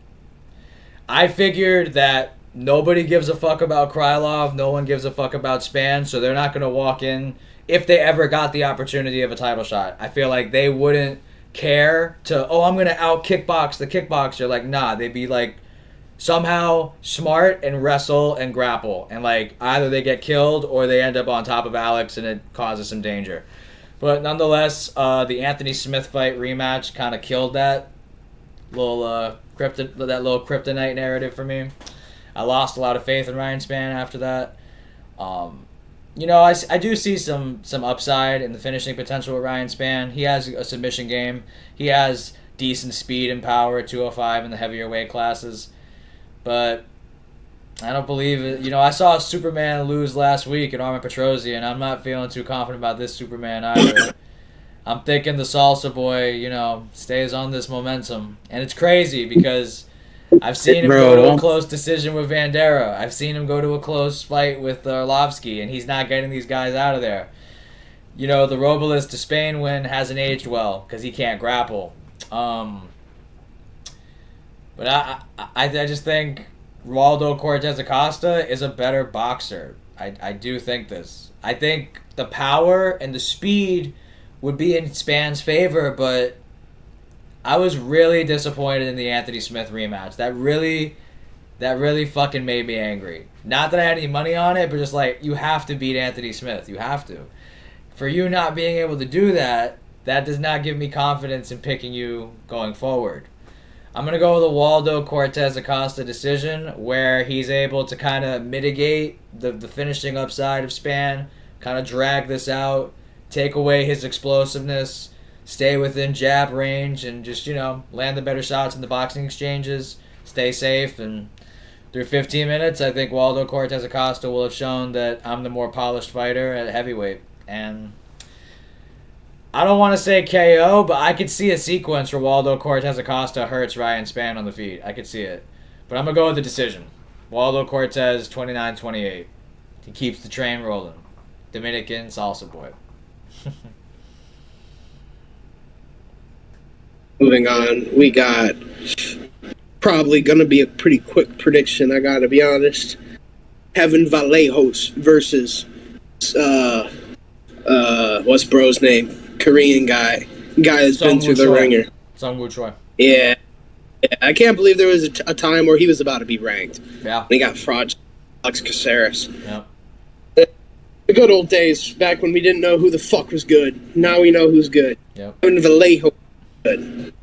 I figured that nobody gives a fuck about Krylov, no one gives a fuck about Spann, so they're not going to walk in if they ever got the opportunity of a title shot. I feel like they wouldn't care to, I'm going to out-kickbox the kickboxer. Like, nah, they'd be, like, somehow smart and wrestle and grapple. And, like, either they get killed or they end up on top of Alex and it causes some danger. But nonetheless, the Anthony Smith fight rematch kind of killed that little kryptonite narrative for me. I lost a lot of faith in Ryan Spann after that. I do see some upside in the finishing potential with Ryan Spann. He has a submission game. He has decent speed and power at 205 in the heavier weight classes. But I don't believe it. I saw Superman lose last week at Armin Petrosyan, and I'm not feeling too confident about this Superman either. I'm thinking the Salsa Boy, stays on this momentum. And it's crazy because I've seen him go to a close decision with Vandera. I've seen him go to a close fight with Arlovsky, and he's not getting these guys out of there. The Robles to Spain win hasn't aged well because he can't grapple. But I just think Waldo Cortez Acosta is a better boxer. I do think this. I think the power and the speed would be in Spann's favor, but I was really disappointed in the Anthony Smith rematch. That really fucking made me angry. Not that I had any money on it, but just like, you have to beat Anthony Smith. You have to. For you not being able to do that, that does not give me confidence in picking you going forward. I'm going to go with a Waldo Cortez Acosta decision where he's able to kind of mitigate the finishing upside of Spann, kind of drag this out, take away his explosiveness, stay within jab range, and just, land the better shots in the boxing exchanges, stay safe, and through 15 minutes, I think Waldo Cortez Acosta will have shown that I'm the more polished fighter at heavyweight. And I don't want to say KO, but I could see a sequence where Waldo Cortez Acosta hurts Ryan Spann on the feet. I could see it. But I'm going to go with the decision. Waldo Cortez, 29-28. He keeps the train rolling. Dominican Salsa Boy. Moving on, we got probably going to be a pretty quick prediction, I got to be honest. Kevin Vallejos versus, what's bro's name? Korean guy that's been through the ringer. Sungwoo Choi. Yeah. I can't believe there was a time where he was about to be ranked. Yeah. He got fraud, Alex Caceres. Yeah. The good old days, back when we didn't know who the fuck was good. Now we know who's good. Yep. Kevin Vallejos good.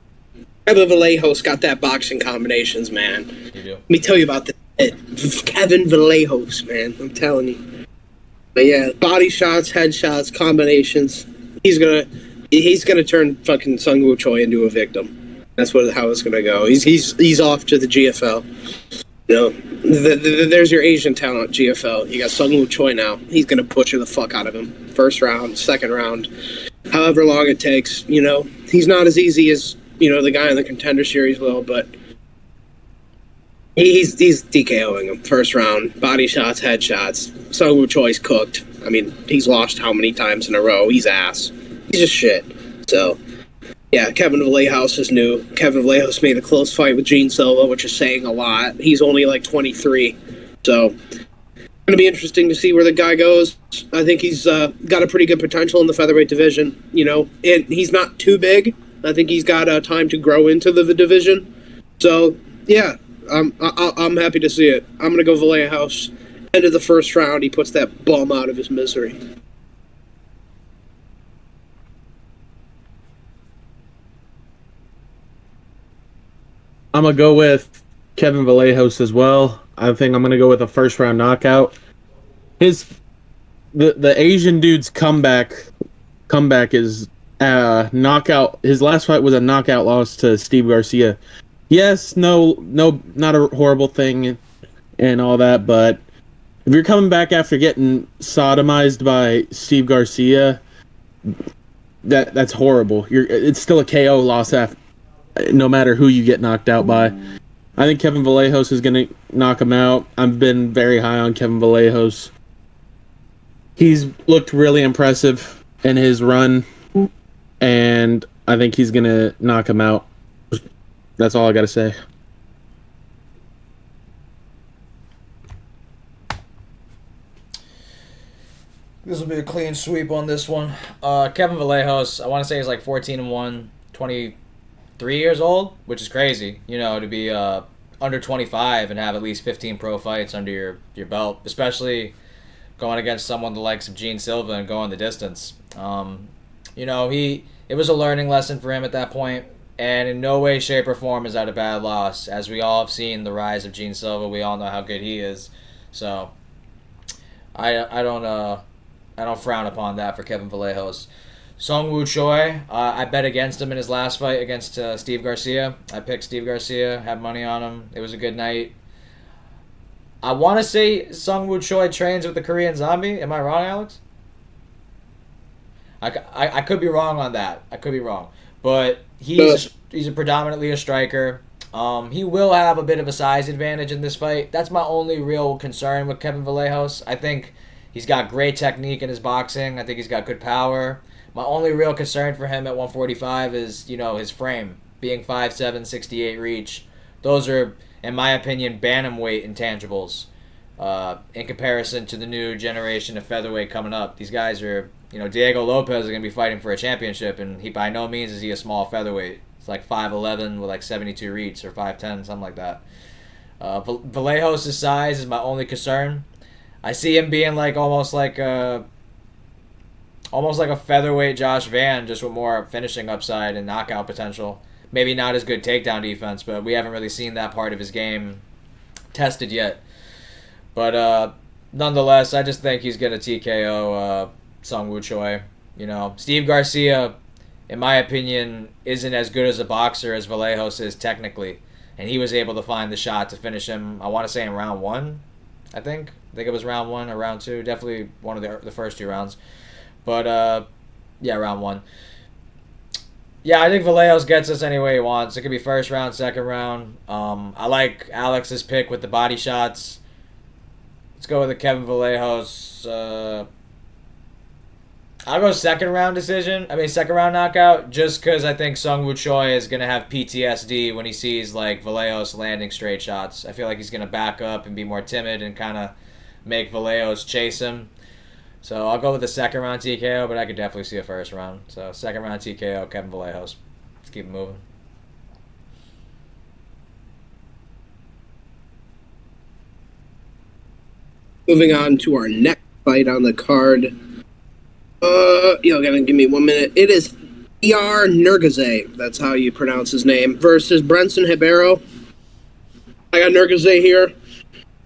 Kevin Vallejos got that boxing combinations, man. You do. Let me tell you about this. Kevin Vallejos, man. I'm telling you. But yeah, body shots, headshots, combinations. He's gonna turn fucking Sungwoo Choi into a victim. That's how it's gonna go. He's off to the GFL. There's your Asian talent, GFL. You got Sungwoo Choi now. He's gonna butcher the fuck out of him. First round, second round, however long it takes. He's not as easy as the guy in the Contender Series will, but he's DKOing him. First round, body shots, headshots. Sungwoo Choi's cooked. I mean, he's lost how many times in a row? He's ass. He's just shit. So, yeah, Kevin Vallejos is new. Kevin Vallejos made a close fight with Gene Silva, which is saying a lot. He's only like 23. So, going to be interesting to see where the guy goes. I think he's got a pretty good potential in the featherweight division. And he's not too big. I think he's got time to grow into the division. So, yeah, I'm happy to see it. I'm going to go Vallejos. End of the first round, he puts that bum out of his misery. I'm going to go with Kevin Vallejos as well. I think I'm going to go with a first round knockout. The Asian dude's comeback is knockout. His last fight was a knockout loss to Steve Garcia. Yes, no, not a horrible thing and all that, but if you're coming back after getting sodomized by Steve Garcia, that's horrible. It's still a KO loss no matter who you get knocked out by. I think Kevin Vallejos is going to knock him out. I've been very high on Kevin Vallejos. He's looked really impressive in his run, and I think he's going to knock him out. That's all I got to say. This will be a clean sweep on this one. Kevin Vallejos, I want to say he's like 14-1, 23 years old, which is crazy, to be under 25 and have at least 15 pro fights under your belt, especially going against someone the likes of Gene Silva and going the distance. it was a learning lesson for him at that point, and in no way, shape, or form is that a bad loss. As we all have seen the rise of Gene Silva, we all know how good he is. So I don't frown upon that for Kevin Vallejos. Sung Woo Choi, I bet against him in his last fight against Steve Garcia. I picked Steve Garcia, had money on him. It was a good night. I want to say Sung Woo Choi trains with the Korean Zombie. Am I wrong, Alex? I could be wrong on that. I could be wrong. But he's a predominantly a striker. He will have a bit of a size advantage in this fight. That's my only real concern with Kevin Vallejos. I think he's got great technique in his boxing. I think he's got good power. My only real concern for him at 145 is, his frame. Being 5'7", 68 reach. Those are, in my opinion, bantamweight intangibles. In comparison to the new generation of featherweight coming up. These guys are, Diego Lopez is going to be fighting for a championship, and he by no means is he a small featherweight. It's like 5'11" with like 72 reach, or 5'10", something like that. Vallejos' size is my only concern. I see him being like almost like a featherweight Josh Van, just with more finishing upside and knockout potential. Maybe not as good takedown defense, but we haven't really seen that part of his game tested yet. But nonetheless, I just think he's going to TKO Sung Woo Choi. Steve Garcia, in my opinion, isn't as good as a boxer as Vallejos is technically. And he was able to find the shot to finish him, I want to say in round 1, I think. I think it was round 1 or round 2. Definitely one of the first 2 rounds. But, round 1. Yeah, I think Vallejos gets us any way he wants. It could be first round, second round. I like Alex's pick with the body shots. Let's go with the Kevin Vallejos. I'll go second round knockout, just because I think Sung Woo Choi is going to have PTSD when he sees like Vallejos landing straight shots. I feel like he's going to back up and be more timid and kind of make Vallejos chase him. So I'll go with the second round TKO, but I could definitely see a first round. So second round TKO, Kevin Vallejos. Let's keep it moving. Moving on to our next fight on the card. Gonna give me 1 minute. It is E.R. Nurgaze, that's how you pronounce his name, versus Brenson Ribeiro. I got Nurgaze here.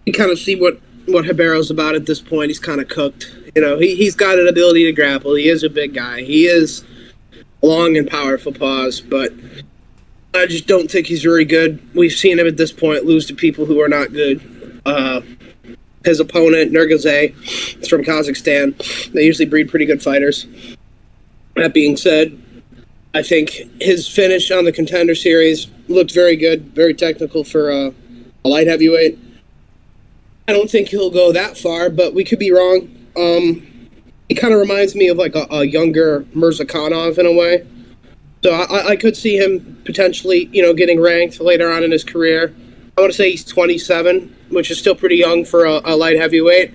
You kind of see what Ribeiro's about at this point. He's kind of cooked. He's got an ability to grapple. He is a big guy. He is long and powerful paws, but I just don't think he's very good. We've seen him at this point lose to people who are not good. His opponent, Nurgaze, is from Kazakhstan. They usually breed pretty good fighters. That being said, I think his finish on the Contender Series looked very good, very technical for a light heavyweight. I don't think he'll go that far, but we could be wrong. He kind of reminds me of like a younger Mirzakhanov in a way. So I could see him potentially, getting ranked later on in his career. I want to say he's 27, which is still pretty young for a light heavyweight.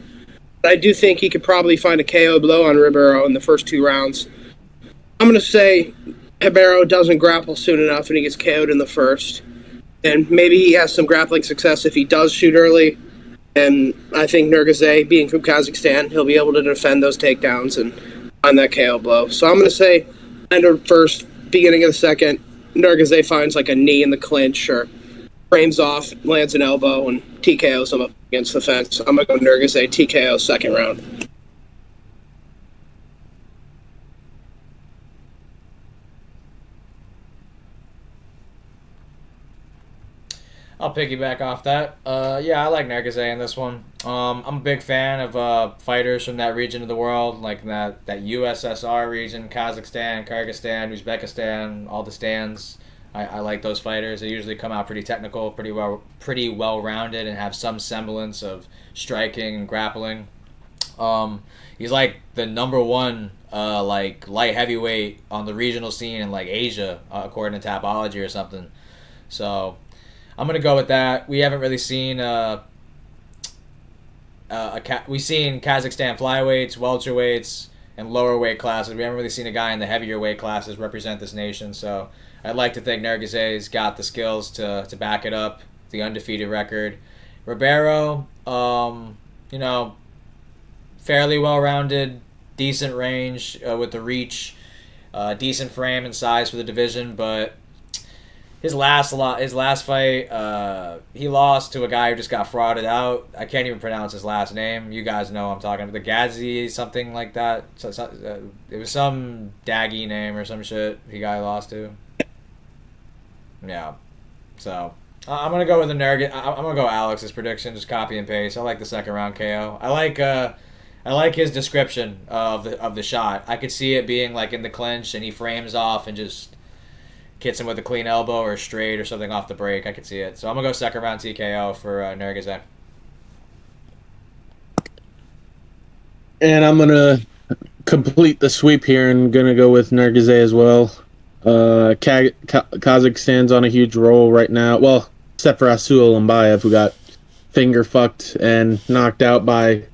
But I do think he could probably find a KO blow on Ribeiro in the first 2 rounds. I'm going to say Ribeiro doesn't grapple soon enough and he gets KO'd in the first. And maybe he has some grappling success if he does shoot early. And I think Nurgaze, being from Kazakhstan, he'll be able to defend those takedowns and find that KO blow. So I'm going to say end of first, beginning of the second, Nurgaze finds like a knee in the clinch or frames off, lands an elbow, and TKOs him up against the fence. I'm going to go Nurgaze TKO second round. I'll piggyback off that. I like Nurgaze in this one. I'm a big fan of fighters from that region of the world, like that USSR region, Kazakhstan, Kyrgyzstan, Uzbekistan, all the stands. I like those fighters. They usually come out pretty technical, pretty well rounded, and have some semblance of striking and grappling. He's like the number 1 like light heavyweight on the regional scene in like Asia, according to Tapology or something. So I'm gonna go with that. We haven't really seen we've seen Kazakhstan flyweights, welterweights, and lower weight classes. We haven't really seen a guy in the heavier weight classes represent this nation. So I'd like to think Nurgaze's got the skills to back it up, the undefeated record. Ribeiro, fairly well-rounded, decent range with the reach. Decent frame and size for the division, but his last fight, he lost to a guy who just got frauded out. I can't even pronounce his last name. You guys know I'm talking about the Gazi, something like that. It was some Daggy name or some shit he guy lost to. Yeah. So I'm gonna go with the Nurkic. I'm gonna go Alex's prediction, just copy and paste. I like the second round KO. I like his description of the shot. I could see it being like in the clinch and he frames off and just hits him with a clean elbow or straight or something off the break. I could see it. So I'm gonna go second round TKO for Nurkic. And I'm gonna complete the sweep here and gonna go with Nurkic as well. Kazakhstan's on a huge roll right now. Well, except for Asul Lambayev, who got finger fucked and knocked out by,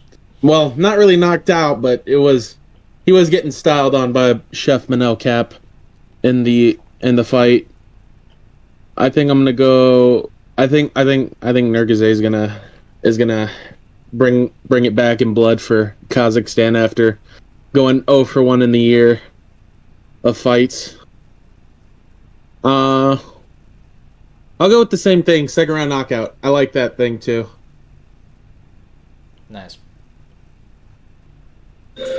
well, not really knocked out, but he was getting styled on by Chef Manel Cap in the fight. I think I'm gonna go. I think Nurkic is gonna bring it back in blood for Kazakhstan after going 0 for 1 in the year of fights. I'll go with the same thing. Second round knockout. I like that thing too. Nice.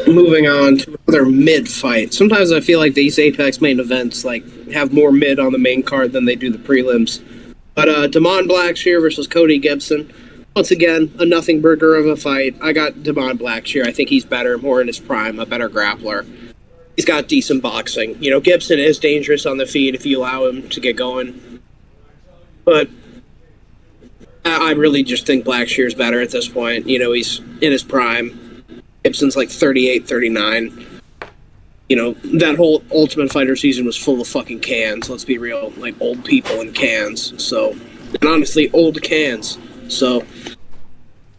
Moving on to another mid fight. Sometimes I feel like these Apex main events have more mid on the main card than they do the prelims. But Damon Blackshear versus Cody Gibson. Once again, a nothing burger of a fight. I got Damon Blackshear. I think he's better, more in his prime, a better grappler. He's got decent boxing. You know, Gibson is dangerous on the feet if you allow him to get going. But I really just think Blackshear's better at this point. You know, he's in his prime. Gibson's like 38, 39. You know, that whole Ultimate Fighter season was full of fucking cans. Let's be real. Like, old people in cans. So, and honestly, old cans. So,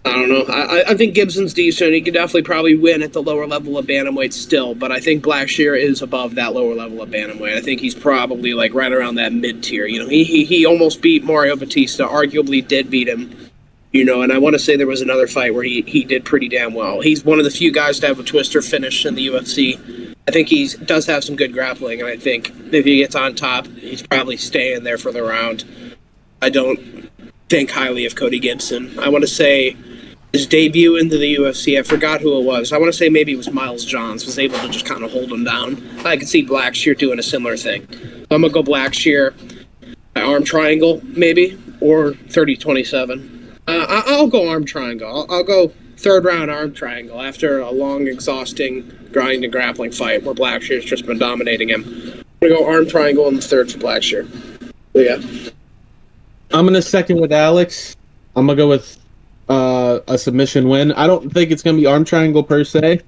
I don't know. I think Gibson's decent. He could definitely probably win at the lower level of bantamweight still, but I think Blackshear is above that lower level of bantamweight. I think he's probably like right around that mid tier. You know, he almost beat Mario Batista. Arguably did beat him. You know, and I want to say there was another fight where he did pretty damn well. He's one of the few guys to have a twister finish in the UFC. I think he does have some good grappling, and I think if he gets on top, he's probably staying there for the round. I don't think highly of Cody Gibson. I want to say his debut into the UFC, I forgot who it was. I want to say maybe it was Miles Johns, was able to just kind of hold him down. I could see Blackshear doing a similar thing. So I'm going to go Blackshear, arm triangle, maybe, or 30-27. I'll go arm triangle. I'll go third round arm triangle after a long, exhausting, grinding and grappling fight where Blackshear's just been dominating him. I'm going to go arm triangle in the third for Blackshear. Yeah. I'm going to second with Alex. I'm going to go with a submission win. I don't think it's going to be arm triangle per se,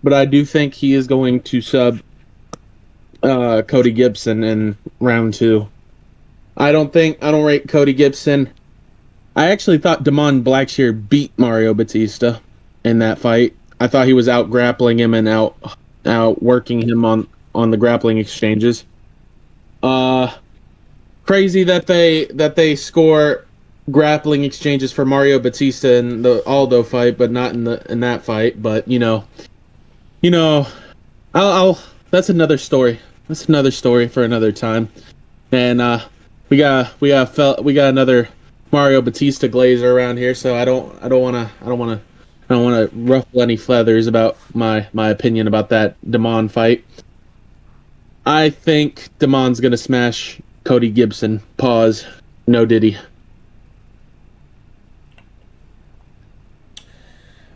but I do think he is going to sub Cody Gibson in round 2. I don't rate Cody Gibson. I actually thought Damon Blackshear beat Mario Batista in that fight. I thought he was out grappling him and out working him on the grappling exchanges. Crazy that they score grappling exchanges for Mario Batista in the Aldo fight, but not in that fight. But you know, I'll that's another story. That's another story for another time. And we got another Mario Batista glazer around here, so I don't want to ruffle any feathers about my opinion about that Damon fight. I think Damon's gonna smash Cody Gibson. Pause. No Diddy.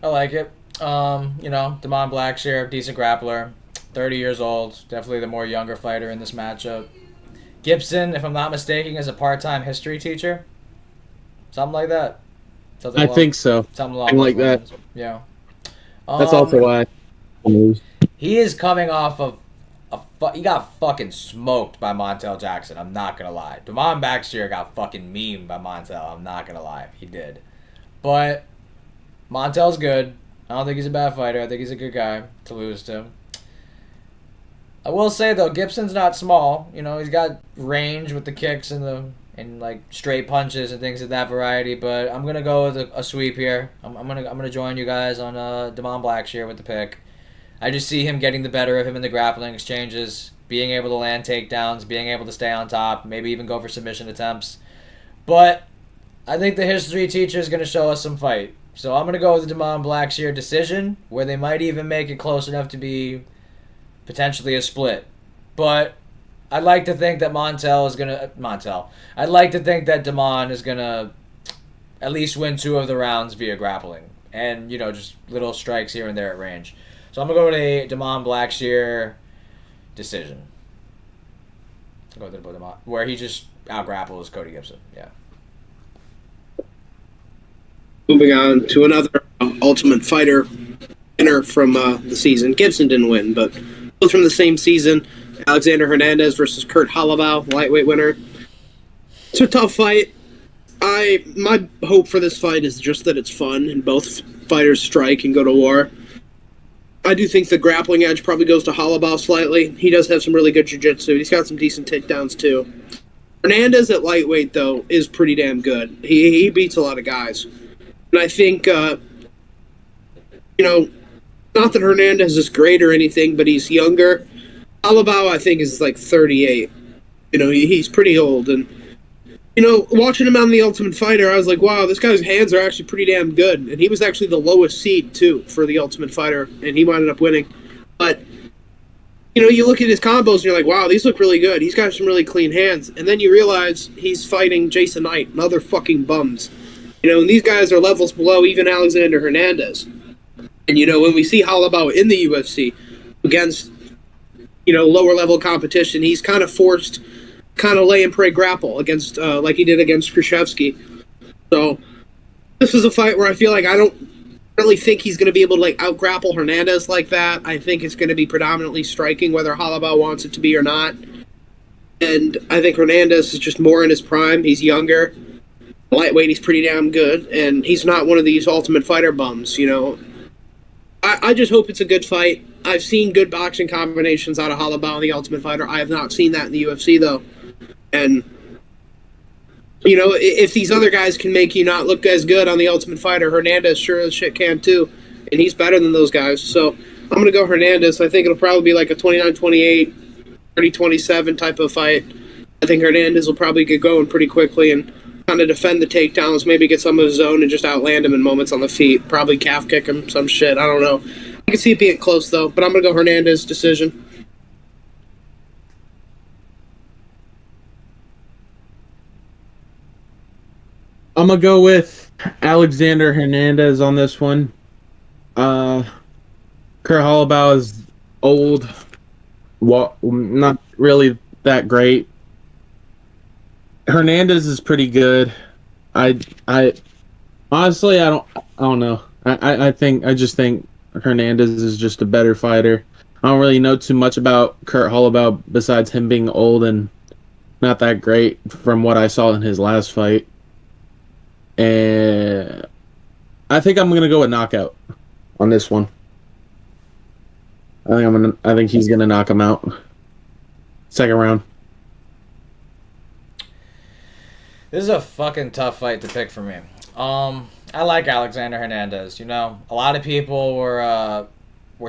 I like it. You know, Damon Blackshear, decent grappler, 30 years old, definitely the more younger fighter in this matchup. Gibson, if I'm not mistaken, is a part-time history teacher. Something like that. I think so. Something along like that. lines. Yeah. That's also why. He is coming off of he got fucking smoked by Montel Jackson. I'm not gonna lie. Damon Blackshear got fucking memed by Montel. I'm not gonna lie. He did. But Montel's good. I don't think he's a bad fighter. I think he's a good guy to lose to. I will say though, Gibson's not small. You know, he's got range with the kicks and like straight punches and things of that variety. But I'm gonna go with a sweep here. I'm gonna join you guys on Damon Blackshear with the pick. I just see him getting the better of him in the grappling exchanges, being able to land takedowns, being able to stay on top, maybe even go for submission attempts. But I think the history teacher is going to show us some fight. So I'm going to go with the Damon Blackshear decision, where they might even make it close enough to be potentially a split. But I'd like to think that I'd like to think that Damon is going to at least win 2 of the rounds via grappling. And, just little strikes here and there at range. So I'm going to go with a Damon Blackshear decision. I'll go with the Damon, where he just out-grapples Cody Gibson. Yeah. Moving on to another Ultimate Fighter winner from the season. Gibson didn't win, but both from the same season. Alexander Hernandez versus Kurt Holobaugh, lightweight winner. It's a tough fight. My hope for this fight is just that it's fun and both fighters strike and go to war. I do think the grappling edge probably goes to Holobaugh slightly. He does have some really good jiu-jitsu. He's got some decent takedowns too. Hernandez at lightweight, though, is pretty damn good. He beats a lot of guys. And I think, not that Hernandez is great or anything, but he's younger. Holobaugh, I think, is like 38. He's pretty old. And, watching him on The Ultimate Fighter, I was like, wow, this guy's hands are actually pretty damn good. And he was actually the lowest seed, too, for The Ultimate Fighter, and he wound up winning. But, you look at his combos and you're like, wow, these look really good. He's got some really clean hands. And then you realize he's fighting Jason Knight and other fucking bums. And these guys are levels below even Alexander Hernandez. And, when we see Holobaugh in the UFC against, lower level competition, he's kind of forced lay and pray grapple against, like he did against Krzyzewski. So this is a fight where I feel like I don't really think he's going to be able to out grapple Hernandez like that. I think it's going to be predominantly striking, whether Holobaugh wants it to be or not. And I think Hernandez is just more in his prime. He's younger. Lightweight, he's pretty damn good, and he's not one of these Ultimate Fighter bums, I just hope it's a good fight. I've seen good boxing combinations out of Holobaugh in the Ultimate Fighter. I have not seen that in the UFC, though. And, if these other guys can make you not look as good on the Ultimate Fighter, Hernandez sure as shit can, too. And he's better than those guys. So I'm going to go Hernandez. I think it'll probably be like a 29-28, 30-27 type of fight. I think Hernandez will probably get going pretty quickly and kind of defend the takedowns, maybe get some of his own and just outland him in moments on the feet. Probably calf kick him, some shit. I don't know. I can see it being close, though, but I'm going to go Hernandez decision. I'm going to go with Alexander Hernandez on this one. Kurt Holobaugh is old. Not really that great. Hernandez is pretty good. I honestly I don't know. I just think Hernandez is just a better fighter. I don't really know too much about Kurt Holobaugh besides him being old and not that great from what I saw in his last fight. And I think I'm gonna go with knockout on this one. I think he's gonna knock him out. Second round. This is a fucking tough fight to pick for me. I like Alexander Hernandez. A lot of people were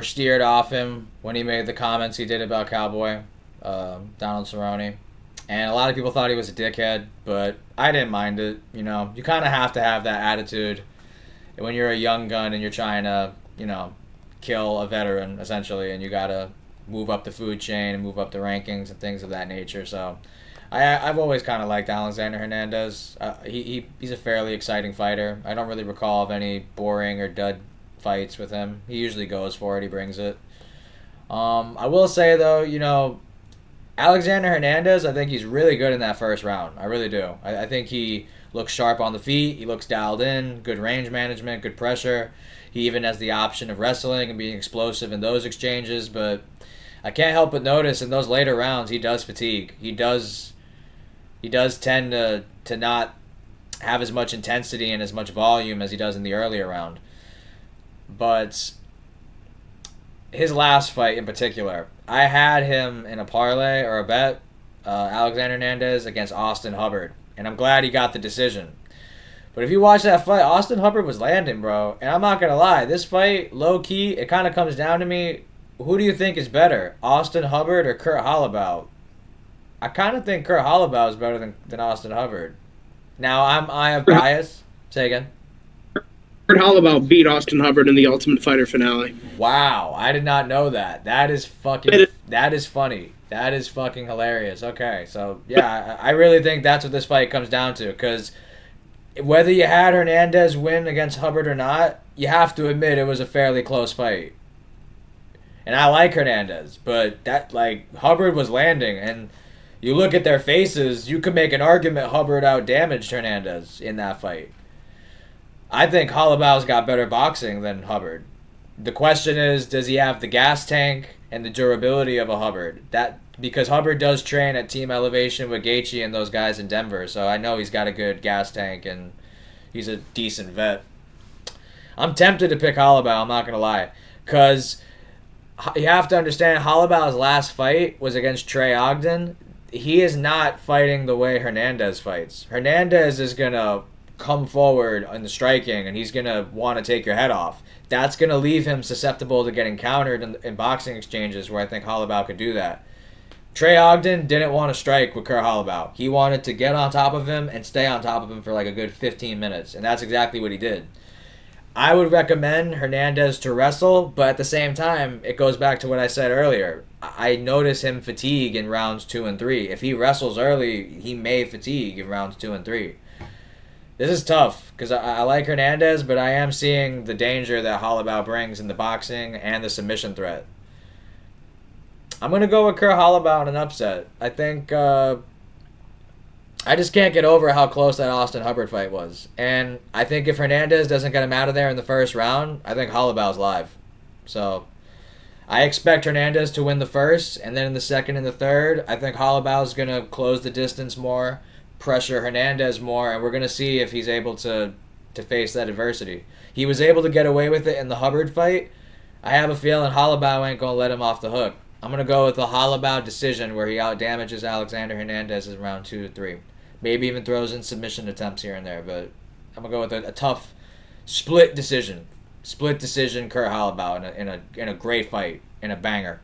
steered off him when he made the comments he did about Cowboy, Donald Cerrone. And a lot of people thought he was a dickhead, but I didn't mind it. You kind of have to have that attitude when you're a young gun and you're trying to, kill a veteran, essentially, and you got to move up the food chain and move up the rankings and things of that nature. So I've always kind of liked Alexander Hernandez. He's a fairly exciting fighter. I don't really recall of any boring or dud fights with him. He usually goes for it. He brings it. I will say, though, Alexander Hernandez, I think he's really good in that first round. I really do. I think he looks sharp on the feet. He looks dialed in. Good range management. Good pressure. He even has the option of wrestling and being explosive in those exchanges. But I can't help but notice in those later rounds he does fatigue. He does tend to not have as much intensity and as much volume as he does in the earlier round. But his last fight in particular, I had him in a parlay or a bet, Alexander Hernandez against Austin Hubbard. And I'm glad he got the decision. But if you watch that fight, Austin Hubbard was landing, bro. And I'm not going to lie, this fight, low-key, it kind of comes down to me who do you think is better, Austin Hubbard or Kurt Hollabaugh? I kind of think Kurt Hollabaugh is better than Austin Hubbard. Now I have bias. Say again. Kurt Hollabaugh beat Austin Hubbard in the Ultimate Fighter finale. Wow, I did not know that. That is fucking. That is funny. That is fucking hilarious. Okay, so yeah, I really think that's what this fight comes down to. Because whether you had Hernandez win against Hubbard or not, you have to admit it was a fairly close fight. And I like Hernandez, but Hubbard was landing, and you look at their faces, you could make an argument Hubbard out-damaged Hernandez in that fight. I think Hollabaugh's got better boxing than Hubbard. The question is, does he have the gas tank and the durability of a Hubbard? Because Hubbard does train at Team Elevation with Gaethje and those guys in Denver, so I know he's got a good gas tank and he's a decent vet. I'm tempted to pick Hollabaugh, I'm not going to lie, because you have to understand Hollabaugh's last fight was against Trey Ogden. He is not fighting the way Hernandez fights. Hernandez is going to come forward in the striking, and he's going to want to take your head off. That's going to leave him susceptible to getting countered in boxing exchanges, where I think Hollabaugh could do that. Trey Ogden didn't want to strike with Kurt Hollabaugh. He wanted to get on top of him and stay on top of him for like a good 15 minutes, and that's exactly what he did. I would recommend Hernandez to wrestle, but at the same time, it goes back to what I said earlier. I notice him fatigue in rounds 2 and 3. If he wrestles early, he may fatigue in rounds 2 and 3. This is tough, because I like Hernandez, but I am seeing the danger that Hollabaugh brings in the boxing and the submission threat. I'm going to go with Kurt Hollabaugh in an upset. I think I just can't get over how close that Austin Hubbard fight was. And I think if Hernandez doesn't get him out of there in the first round, I think Hollabaugh's live. So I expect Hernandez to win the first, and then in the second and the third, I think Hollabaugh's going to close the distance more, pressure Hernandez more, and we're going to see if he's able to face that adversity. He was able to get away with it in the Hubbard fight. I have a feeling Hollabaugh ain't going to let him off the hook. I'm going to go with the Hollabaugh decision where he outdamages Alexander Hernandez in round 2 to 3. Maybe even throws in submission attempts here and there, but I'm going to go with a tough split decision. Split decision, Kurt Hollabaugh in a great fight, in a banger.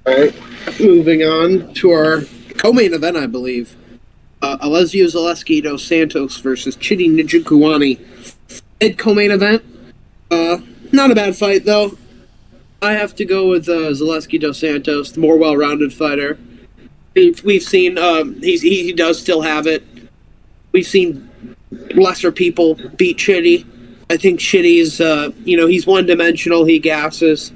All right, moving on to our co-main event, I believe. Alessio Zaleski dos Santos versus Chidi Njokuani. Co-main event. Not a bad fight, though. I have to go with Zaleski dos Santos, the more well-rounded fighter. We've seen he does still have it. We've seen lesser people beat Chidi. I think Chidi's he's one-dimensional. He gasses.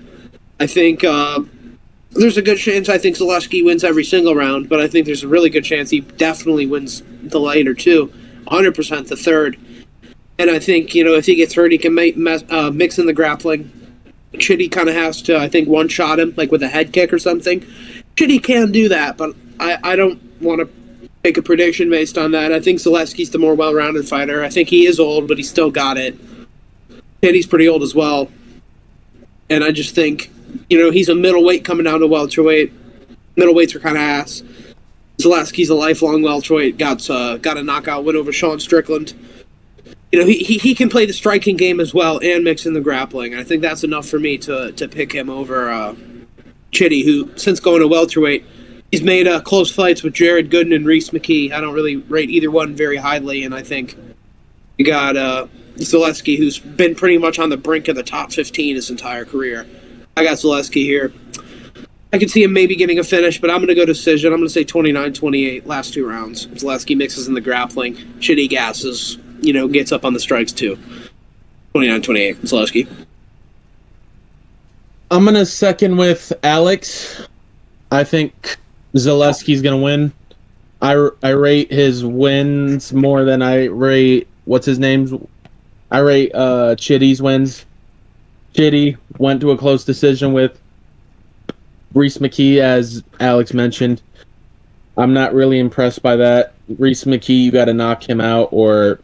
I think there's a good chance I think Zaleski wins every single round, but I think there's a really good chance he definitely wins the later two, 100% the third. And I think, if he gets hurt, he can mix in the grappling. Chidi kind of has to, I think, one-shot him, like with a head kick or something. Chidi can do that, but I don't want to make a prediction based on that. I think Zaleski's the more well-rounded fighter. I think he is old, but he's still got it. Chidi's pretty old as well. And I just think, he's a middleweight coming down to welterweight. Middleweights are kind of ass. Zaleski's a lifelong welterweight. Got a knockout win over Sean Strickland. He can play the striking game as well and mix in the grappling. I think that's enough for me to pick him over Chidi, who, since going to welterweight, he's made close fights with Jared Gooden and Reese McKee. I don't really rate either one very highly, and I think you got Zaleski, who's been pretty much on the brink of the top 15 his entire career. I got Zaleski here. I could see him maybe getting a finish, but I'm going to go decision. I'm going to say 29-28, last 2 rounds. Zaleski mixes in the grappling. Chidi gasses. Gets up on the strikes too. 29-28, Zaleski. I'm going to second with Alex. I think Zaleski's going to win. I rate his wins more than I rate, what's his name? I rate Chidi's wins. Chidi went to a close decision with Reese McKee, as Alex mentioned. I'm not really impressed by that. Reese McKee, you got to knock him out or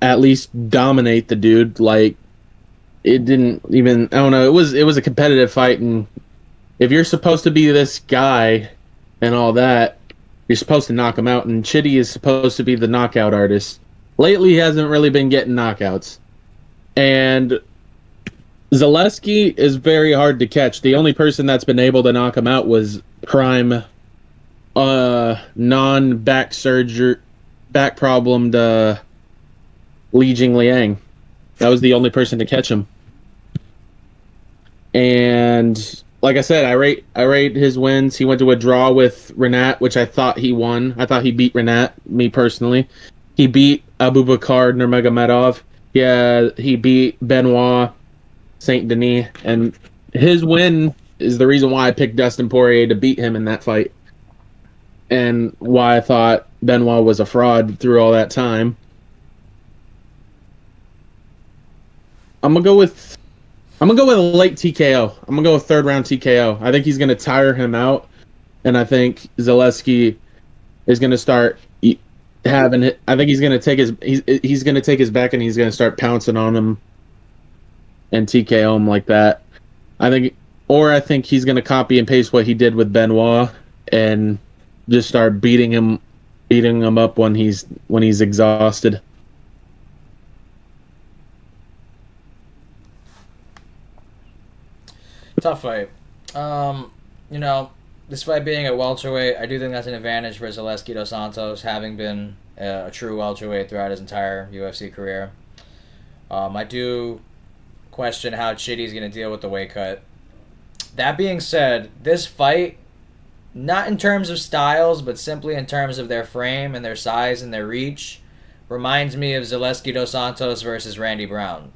at least dominate the dude. Like, it didn't even, I don't know, it was a competitive fight, and if you're supposed to be this guy and all that, you're supposed to knock him out, and Chidi is supposed to be the knockout artist. lately he hasn't really been getting knockouts. And Zaleski is very hard to catch. The only person that's been able to knock him out was prime non-back problemed Li Jingliang. That was the only person to catch him. And like I said, I rate his wins. He went to a draw with Renat, which I thought he won. I thought he beat Renat, me personally. He beat Abubakar Nurmagomedov. Yeah, he beat Benoit Saint Denis, and his win is the reason why I picked Dustin Poirier to beat him in that fight, and why I thought Benoit was a fraud through all that time. I'm gonna go with a late TKO. I'm gonna go with third round TKO. I think he's gonna tire him out, and I think Zaleski is gonna start having it. I think he's gonna take his back and he's gonna start pouncing on him and TKO him like that. I think he's gonna copy and paste what he did with Benoit and just start beating him up when he's exhausted. Tough fight. This fight being at welterweight, I do think that's an advantage for Zaleski dos Santos, having been a true welterweight throughout his entire UFC career. I do question how Chitty's going to deal with the weight cut. That being said, this fight, not in terms of styles, but simply in terms of their frame and their size and their reach, reminds me of Zaleski dos Santos versus Randy Brown.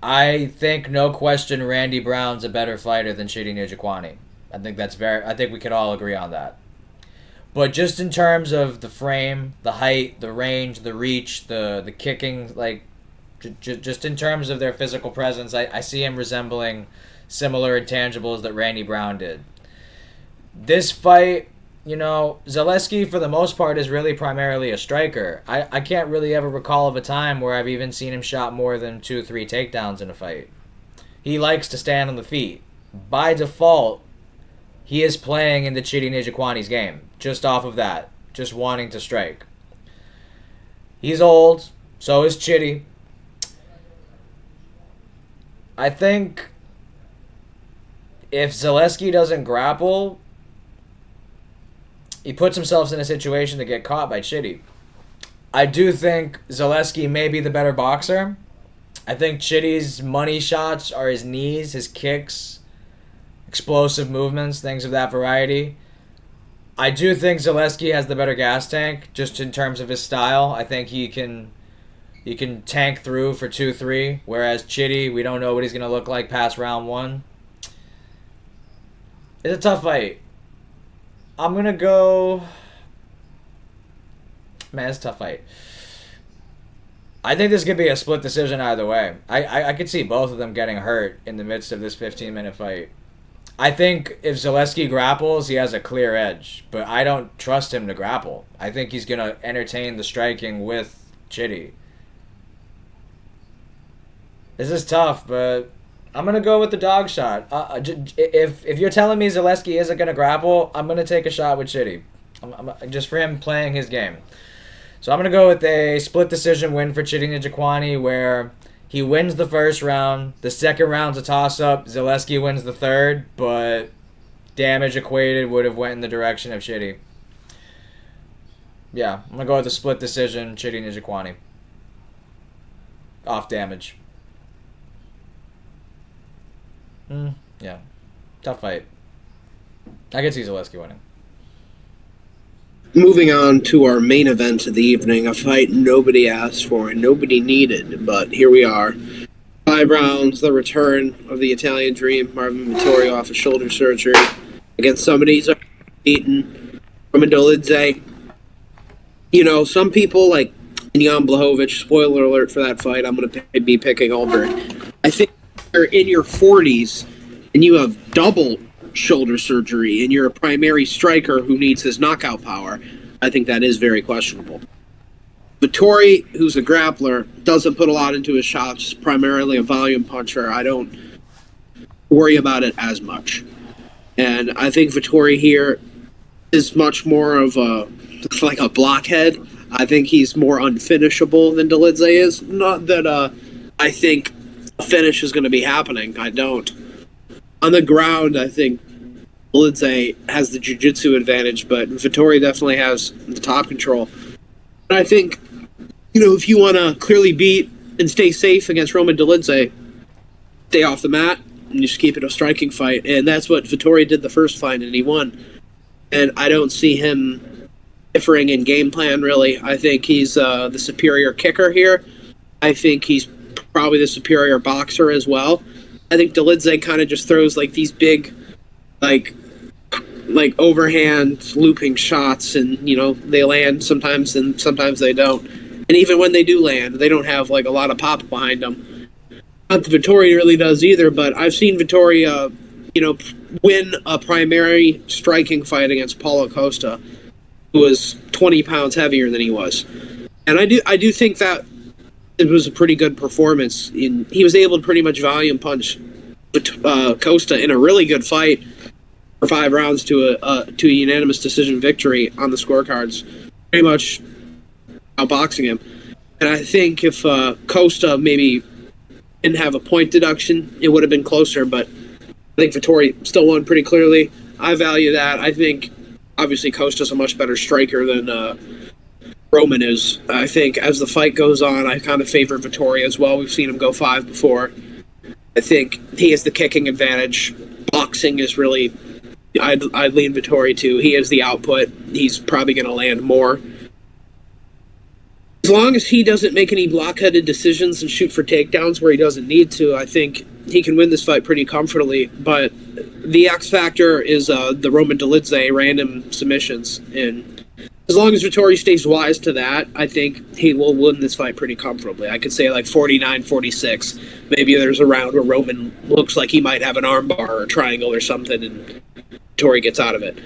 I think, no question, Randy Brown's a better fighter than Chidi Njokuani. I think we can all agree on that. But just in terms of the frame, the height, the range, the reach, the kicking, like, just in terms of their physical presence, I see him resembling similar intangibles that Randy Brown did. This fight, Zaleski, for the most part, is really primarily a striker. I can't really ever recall of a time where I've even seen him shot more than 2-3 takedowns in a fight. He likes to stand on the feet. By default, he is playing into Chidi Njokuani's game, just off of that, just wanting to strike. He's old, so is Chidi. I think if Zaleski doesn't grapple, he puts himself in a situation to get caught by Chidi. I do think Zaleski may be the better boxer. I think Chidi's money shots are his knees, his kicks, explosive movements, things of that variety. I do think Zaleski has the better gas tank, just in terms of his style. I think he can tank through for 2-3, whereas Chidi, we don't know what he's going to look like past round 1. It's a tough fight. I'm going to go... Man, it's a tough fight. I think this could be a split decision either way. I could see both of them getting hurt in the midst of this 15-minute fight. I think if Zaleski grapples, he has a clear edge, but I don't trust him to grapple. I think he's going to entertain the striking with Chidi. This is tough, but I'm going to go with the dog shot. If you're telling me Zaleski isn't going to grapple, I'm going to take a shot with Chidi. Just for him playing his game. So I'm going to go with a split decision win for Chidi Njokuani, where he wins the first round. The second round's a toss-up. Zaleski wins the third, but damage equated would have went in the direction of Chidi. Yeah, I'm going to go with a split decision, Chidi Njokuani. Off damage. Yeah. Tough fight. I could see Zaleski winning. Moving on to our main event of the evening, a fight nobody asked for and nobody needed, but here we are. 5 rounds, the return of the Italian Dream, Marvin Vettori off of shoulder surgery, against somebody he's beaten from a Dolidze. Some people like Jan Blachowicz, spoiler alert for that fight, I'm going to be picking Ulberg. I think if you're in your 40s and you have double shoulder surgery and you're a primary striker who needs his knockout power, I think that is very questionable. Vettori, who's a grappler, doesn't put a lot into his shots, primarily a volume puncher. I don't worry about it as much. And I think Vettori here is much more of a blockhead. I think he's more unfinishable than Dolidze is. Not that I think a finish is going to be happening. I don't. On the ground, I think Dolidze has the jiu-jitsu advantage, but Vettori definitely has the top control. And I think, if you want to clearly beat and stay safe against Roman Dolidze, stay off the mat and just keep it a striking fight. And that's what Vettori did the first fight, and he won. And I don't see him differing in game plan, really. I think he's the superior kicker here. I think he's probably the superior boxer as well. I think Dolidze kind of just throws like these big, like overhand looping shots, and they land sometimes and sometimes they don't. And even when they do land, they don't have like a lot of pop behind them. Not that Vettori really does either, but I've seen Vettori, win a primary striking fight against Paulo Costa, who was 20 pounds heavier than he was. And I do think that it was a pretty good performance. He was able to pretty much volume punch Costa in a really good fight for 5 rounds to a unanimous decision victory on the scorecards, pretty much outboxing him. And I think if Costa maybe didn't have a point deduction, it would have been closer, but I think Vettori still won pretty clearly. I value that. I think, obviously, Costa's a much better striker than Roman is. I think as the fight goes on, I kind of favor Vettori as well. We've seen him go 5 before. I think he has the kicking advantage. Boxing is really... I'd lean Vettori too. He has the output. He's probably going to land more. As long as he doesn't make any blockheaded decisions and shoot for takedowns where he doesn't need to, I think he can win this fight pretty comfortably. But the X factor is the Roman Dolidze random submissions. And as long as Vettori stays wise to that, I think he will win this fight pretty comfortably. I could say like 49-46. Maybe there's a round where Roman looks like he might have an armbar or a triangle or something, and Vettori gets out of it.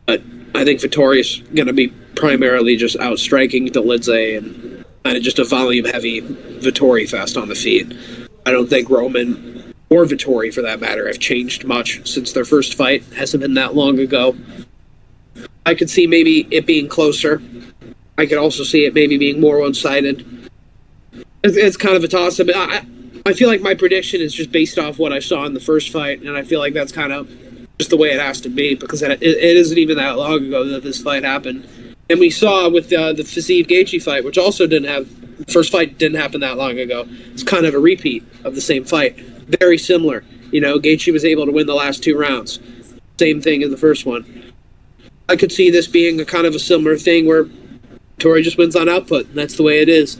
But I think Vettori is going to be primarily just outstriking Dolidze and kind of just a volume-heavy Vettori fest on the feet. I don't think Roman or Vettori, for that matter, have changed much since their first fight. It hasn't been that long ago. I could see maybe it being closer. I could also see it maybe being more one-sided. It's kind of a toss-up. I feel like my prediction is just based off what I saw in the first fight, and I feel like that's kind of just the way it has to be, because it isn't even that long ago that this fight happened. And we saw with the Fiziev Gaethje fight, which also the first fight didn't happen that long ago. It's kind of a repeat of the same fight. Very similar. Gaethje was able to win the last 2 rounds. Same thing in the first one. I could see this being a kind of a similar thing where Vettori just wins on output, and that's the way it is.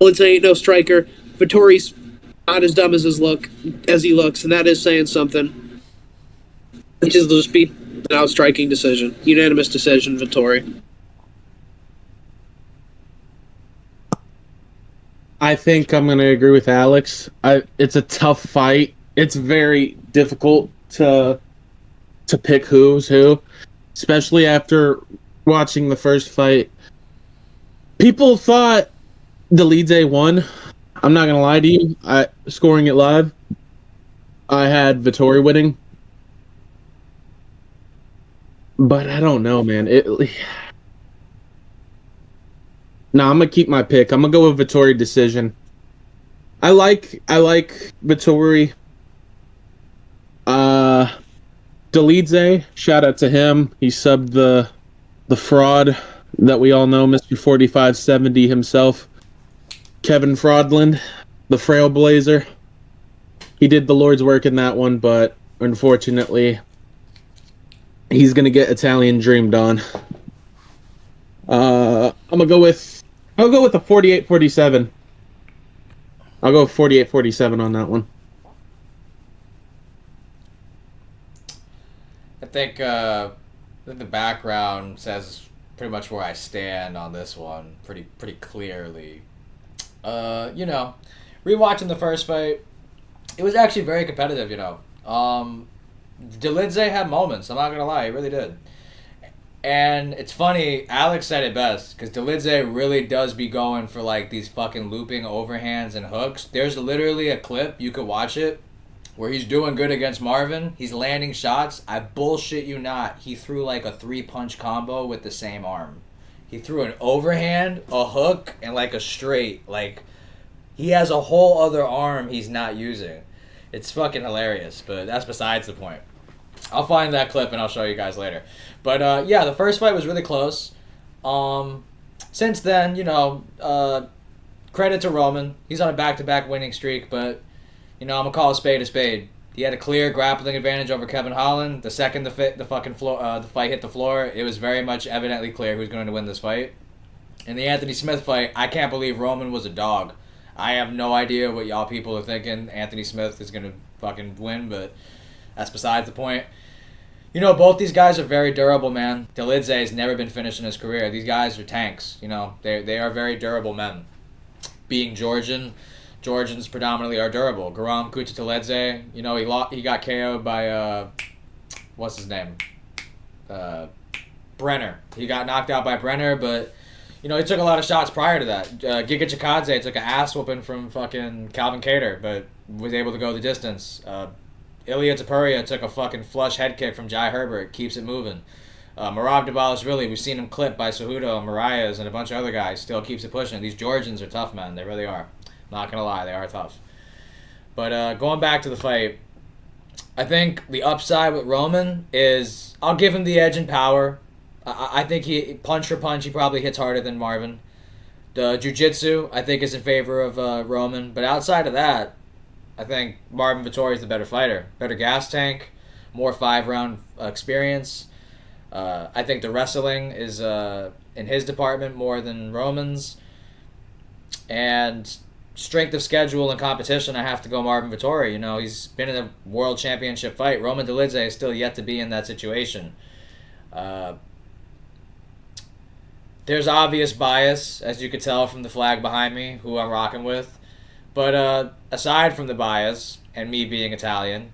Dolidze ain't no striker. Vettori's not as dumb as he looks, and that is saying something. It'll just be an out-striking decision. Unanimous decision, Vettori. I think I'm going to agree with Alex. It's a tough fight. It's very difficult to pick who's who, especially after watching the first fight. People thought Dolidze won. I'm not going to lie to you. Scoring it live, I had Vettori winning. But I don't know, man. No, I'm gonna keep my pick. I'm gonna go with Vettori decision. I like Vettori. Dolidze, shout out to him. He subbed the fraud that we all know, Mr. 4570 himself, Kevin Fraudland, the Frail Blazer. He did the Lord's work in that one, but unfortunately, he's gonna get Italian dreamed on. I'll go with a 48-47. I'll go 48-47 on that one. I think the background says pretty much where I stand on this one pretty clearly. Rewatching the first fight, it was actually very competitive, Dolidze had moments, I'm not going to lie, he really did. And it's funny, Alex said it best, because Dolidze really does be going for like these fucking looping overhands and hooks. There's literally a clip, you could watch it, where he's doing good against Marvin. He's landing shots. I bullshit you not. He threw like a 3-punch combo with the same arm. He threw an overhand, a hook, and like a straight. Like, he has a whole other arm he's not using. It's fucking hilarious, but that's besides the point. I'll find that clip and I'll show you guys later. But yeah, the first fight was really close. Since then, credit to Roman. He's on a back-to-back winning streak, but, I'm going to call a spade a spade. He had a clear grappling advantage over Kevin Holland. The second the fight hit the floor, it was very much evidently clear who was going to win this fight. In the Anthony Smith fight, I can't believe Roman was a dog. I have no idea what y'all people are thinking Anthony Smith is going to fucking win, but that's besides the point. Both these guys are very durable, man. Dolidze has never been finished in his career. These guys are tanks. They are very durable men. Being Georgians predominantly are durable. Garam Kutateledze, he got KO'd by, what's his name? Brenner. He got knocked out by Brenner, but, he took a lot of shots prior to that. Giga Chikadze took an ass whooping from fucking Calvin Kattar, but was able to go the distance. Ilya Topuria took a fucking flush head kick from Jai Herbert. Keeps it moving. Merab Dvalishvili, we've seen him clipped by Cejudo, Marias, and a bunch of other guys. Still keeps it pushing. These Georgians are tough, man. They really are. I'm not going to lie. They are tough. But going back to the fight, I think the upside with Roman is I'll give him the edge in power. I think he, punch for punch, he probably hits harder than Marvin. The jiu-jitsu, I think, is in favor of Roman. But outside of that, I think Marvin Vettori is the better fighter. Better gas tank, more 5-round experience. I think the wrestling is in his department more than Roman's. And strength of schedule and competition, I have to go Marvin Vettori. He's been in a world championship fight. Roman Dolidze is still yet to be in that situation. There's obvious bias, as you could tell from the flag behind me, who I'm rocking with. But aside from the bias, and me being Italian,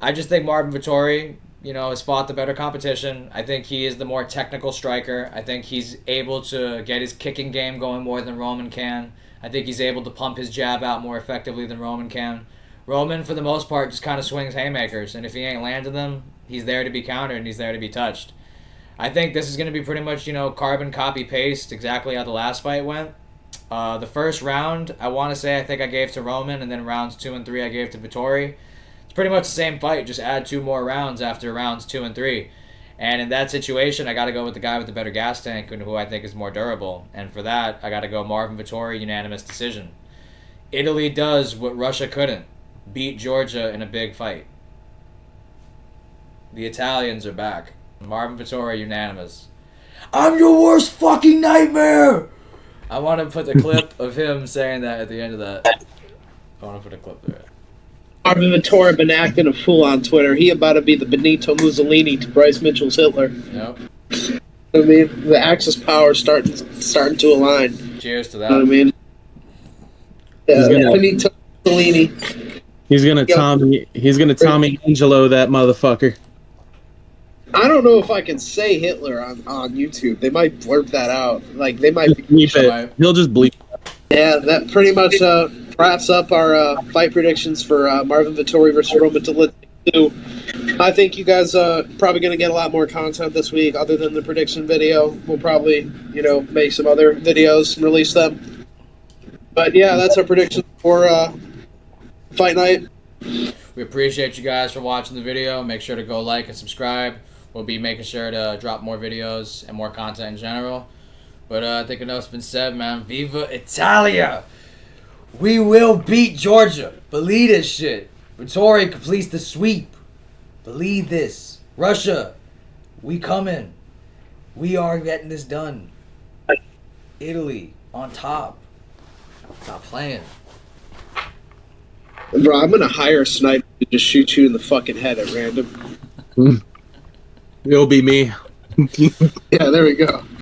I just think Marvin Vettori, has fought the better competition. I think he is the more technical striker. I think he's able to get his kicking game going more than Roman can. I think he's able to pump his jab out more effectively than Roman can. Roman, for the most part, just kind of swings haymakers, and if he ain't landing them, he's there to be countered and he's there to be touched. I think this is going to be pretty much, carbon copy paste exactly how the last fight went. The first round, I want to say I think I gave to Roman, and then rounds 2 and 3 I gave to Vettori. It's pretty much the same fight, just add 2 more rounds after rounds 2 and 3. And in that situation, I got to go with the guy with the better gas tank and who I think is more durable. And for that, I got to go Marvin Vettori, unanimous decision. Italy does what Russia couldn't, beat Georgia in a big fight. The Italians are back. Marvin Vettori, unanimous. I'm your worst fucking nightmare! I want to put the clip of him saying that at the end of that. I want to put a clip there. Marvin Vettori been acting a fool on Twitter. He about to be the Benito Mussolini to Bryce Mitchell's Hitler. Yep. I mean, the Axis power starting to align. Cheers to that. You know what I mean? Yeah, Benito Mussolini. He's gonna Tommy Angelo that motherfucker. I don't know if I can say Hitler on YouTube. They might blurb that out. Like, they might bleep it. He'll just bleep it. Yeah, that pretty much wraps up our fight predictions for Marvin Vettori versus Roman Dolidze 2. I think you guys probably going to get a lot more content this week other than the prediction video. We'll probably, make some other videos and release them. But, yeah, that's our prediction for Fight Night. We appreciate you guys for watching the video. Make sure to go like and subscribe. We'll be making sure to drop more videos and more content in general. But I think enough's been said, man. Viva Italia! We will beat Georgia. Believe this shit. Vettori completes the sweep. Believe this. Russia, we coming. We are getting this done. Italy, on top. Stop playing. Bro, I'm going to hire a sniper to just shoot you in the fucking head at random. It'll be me. Yeah, there we go.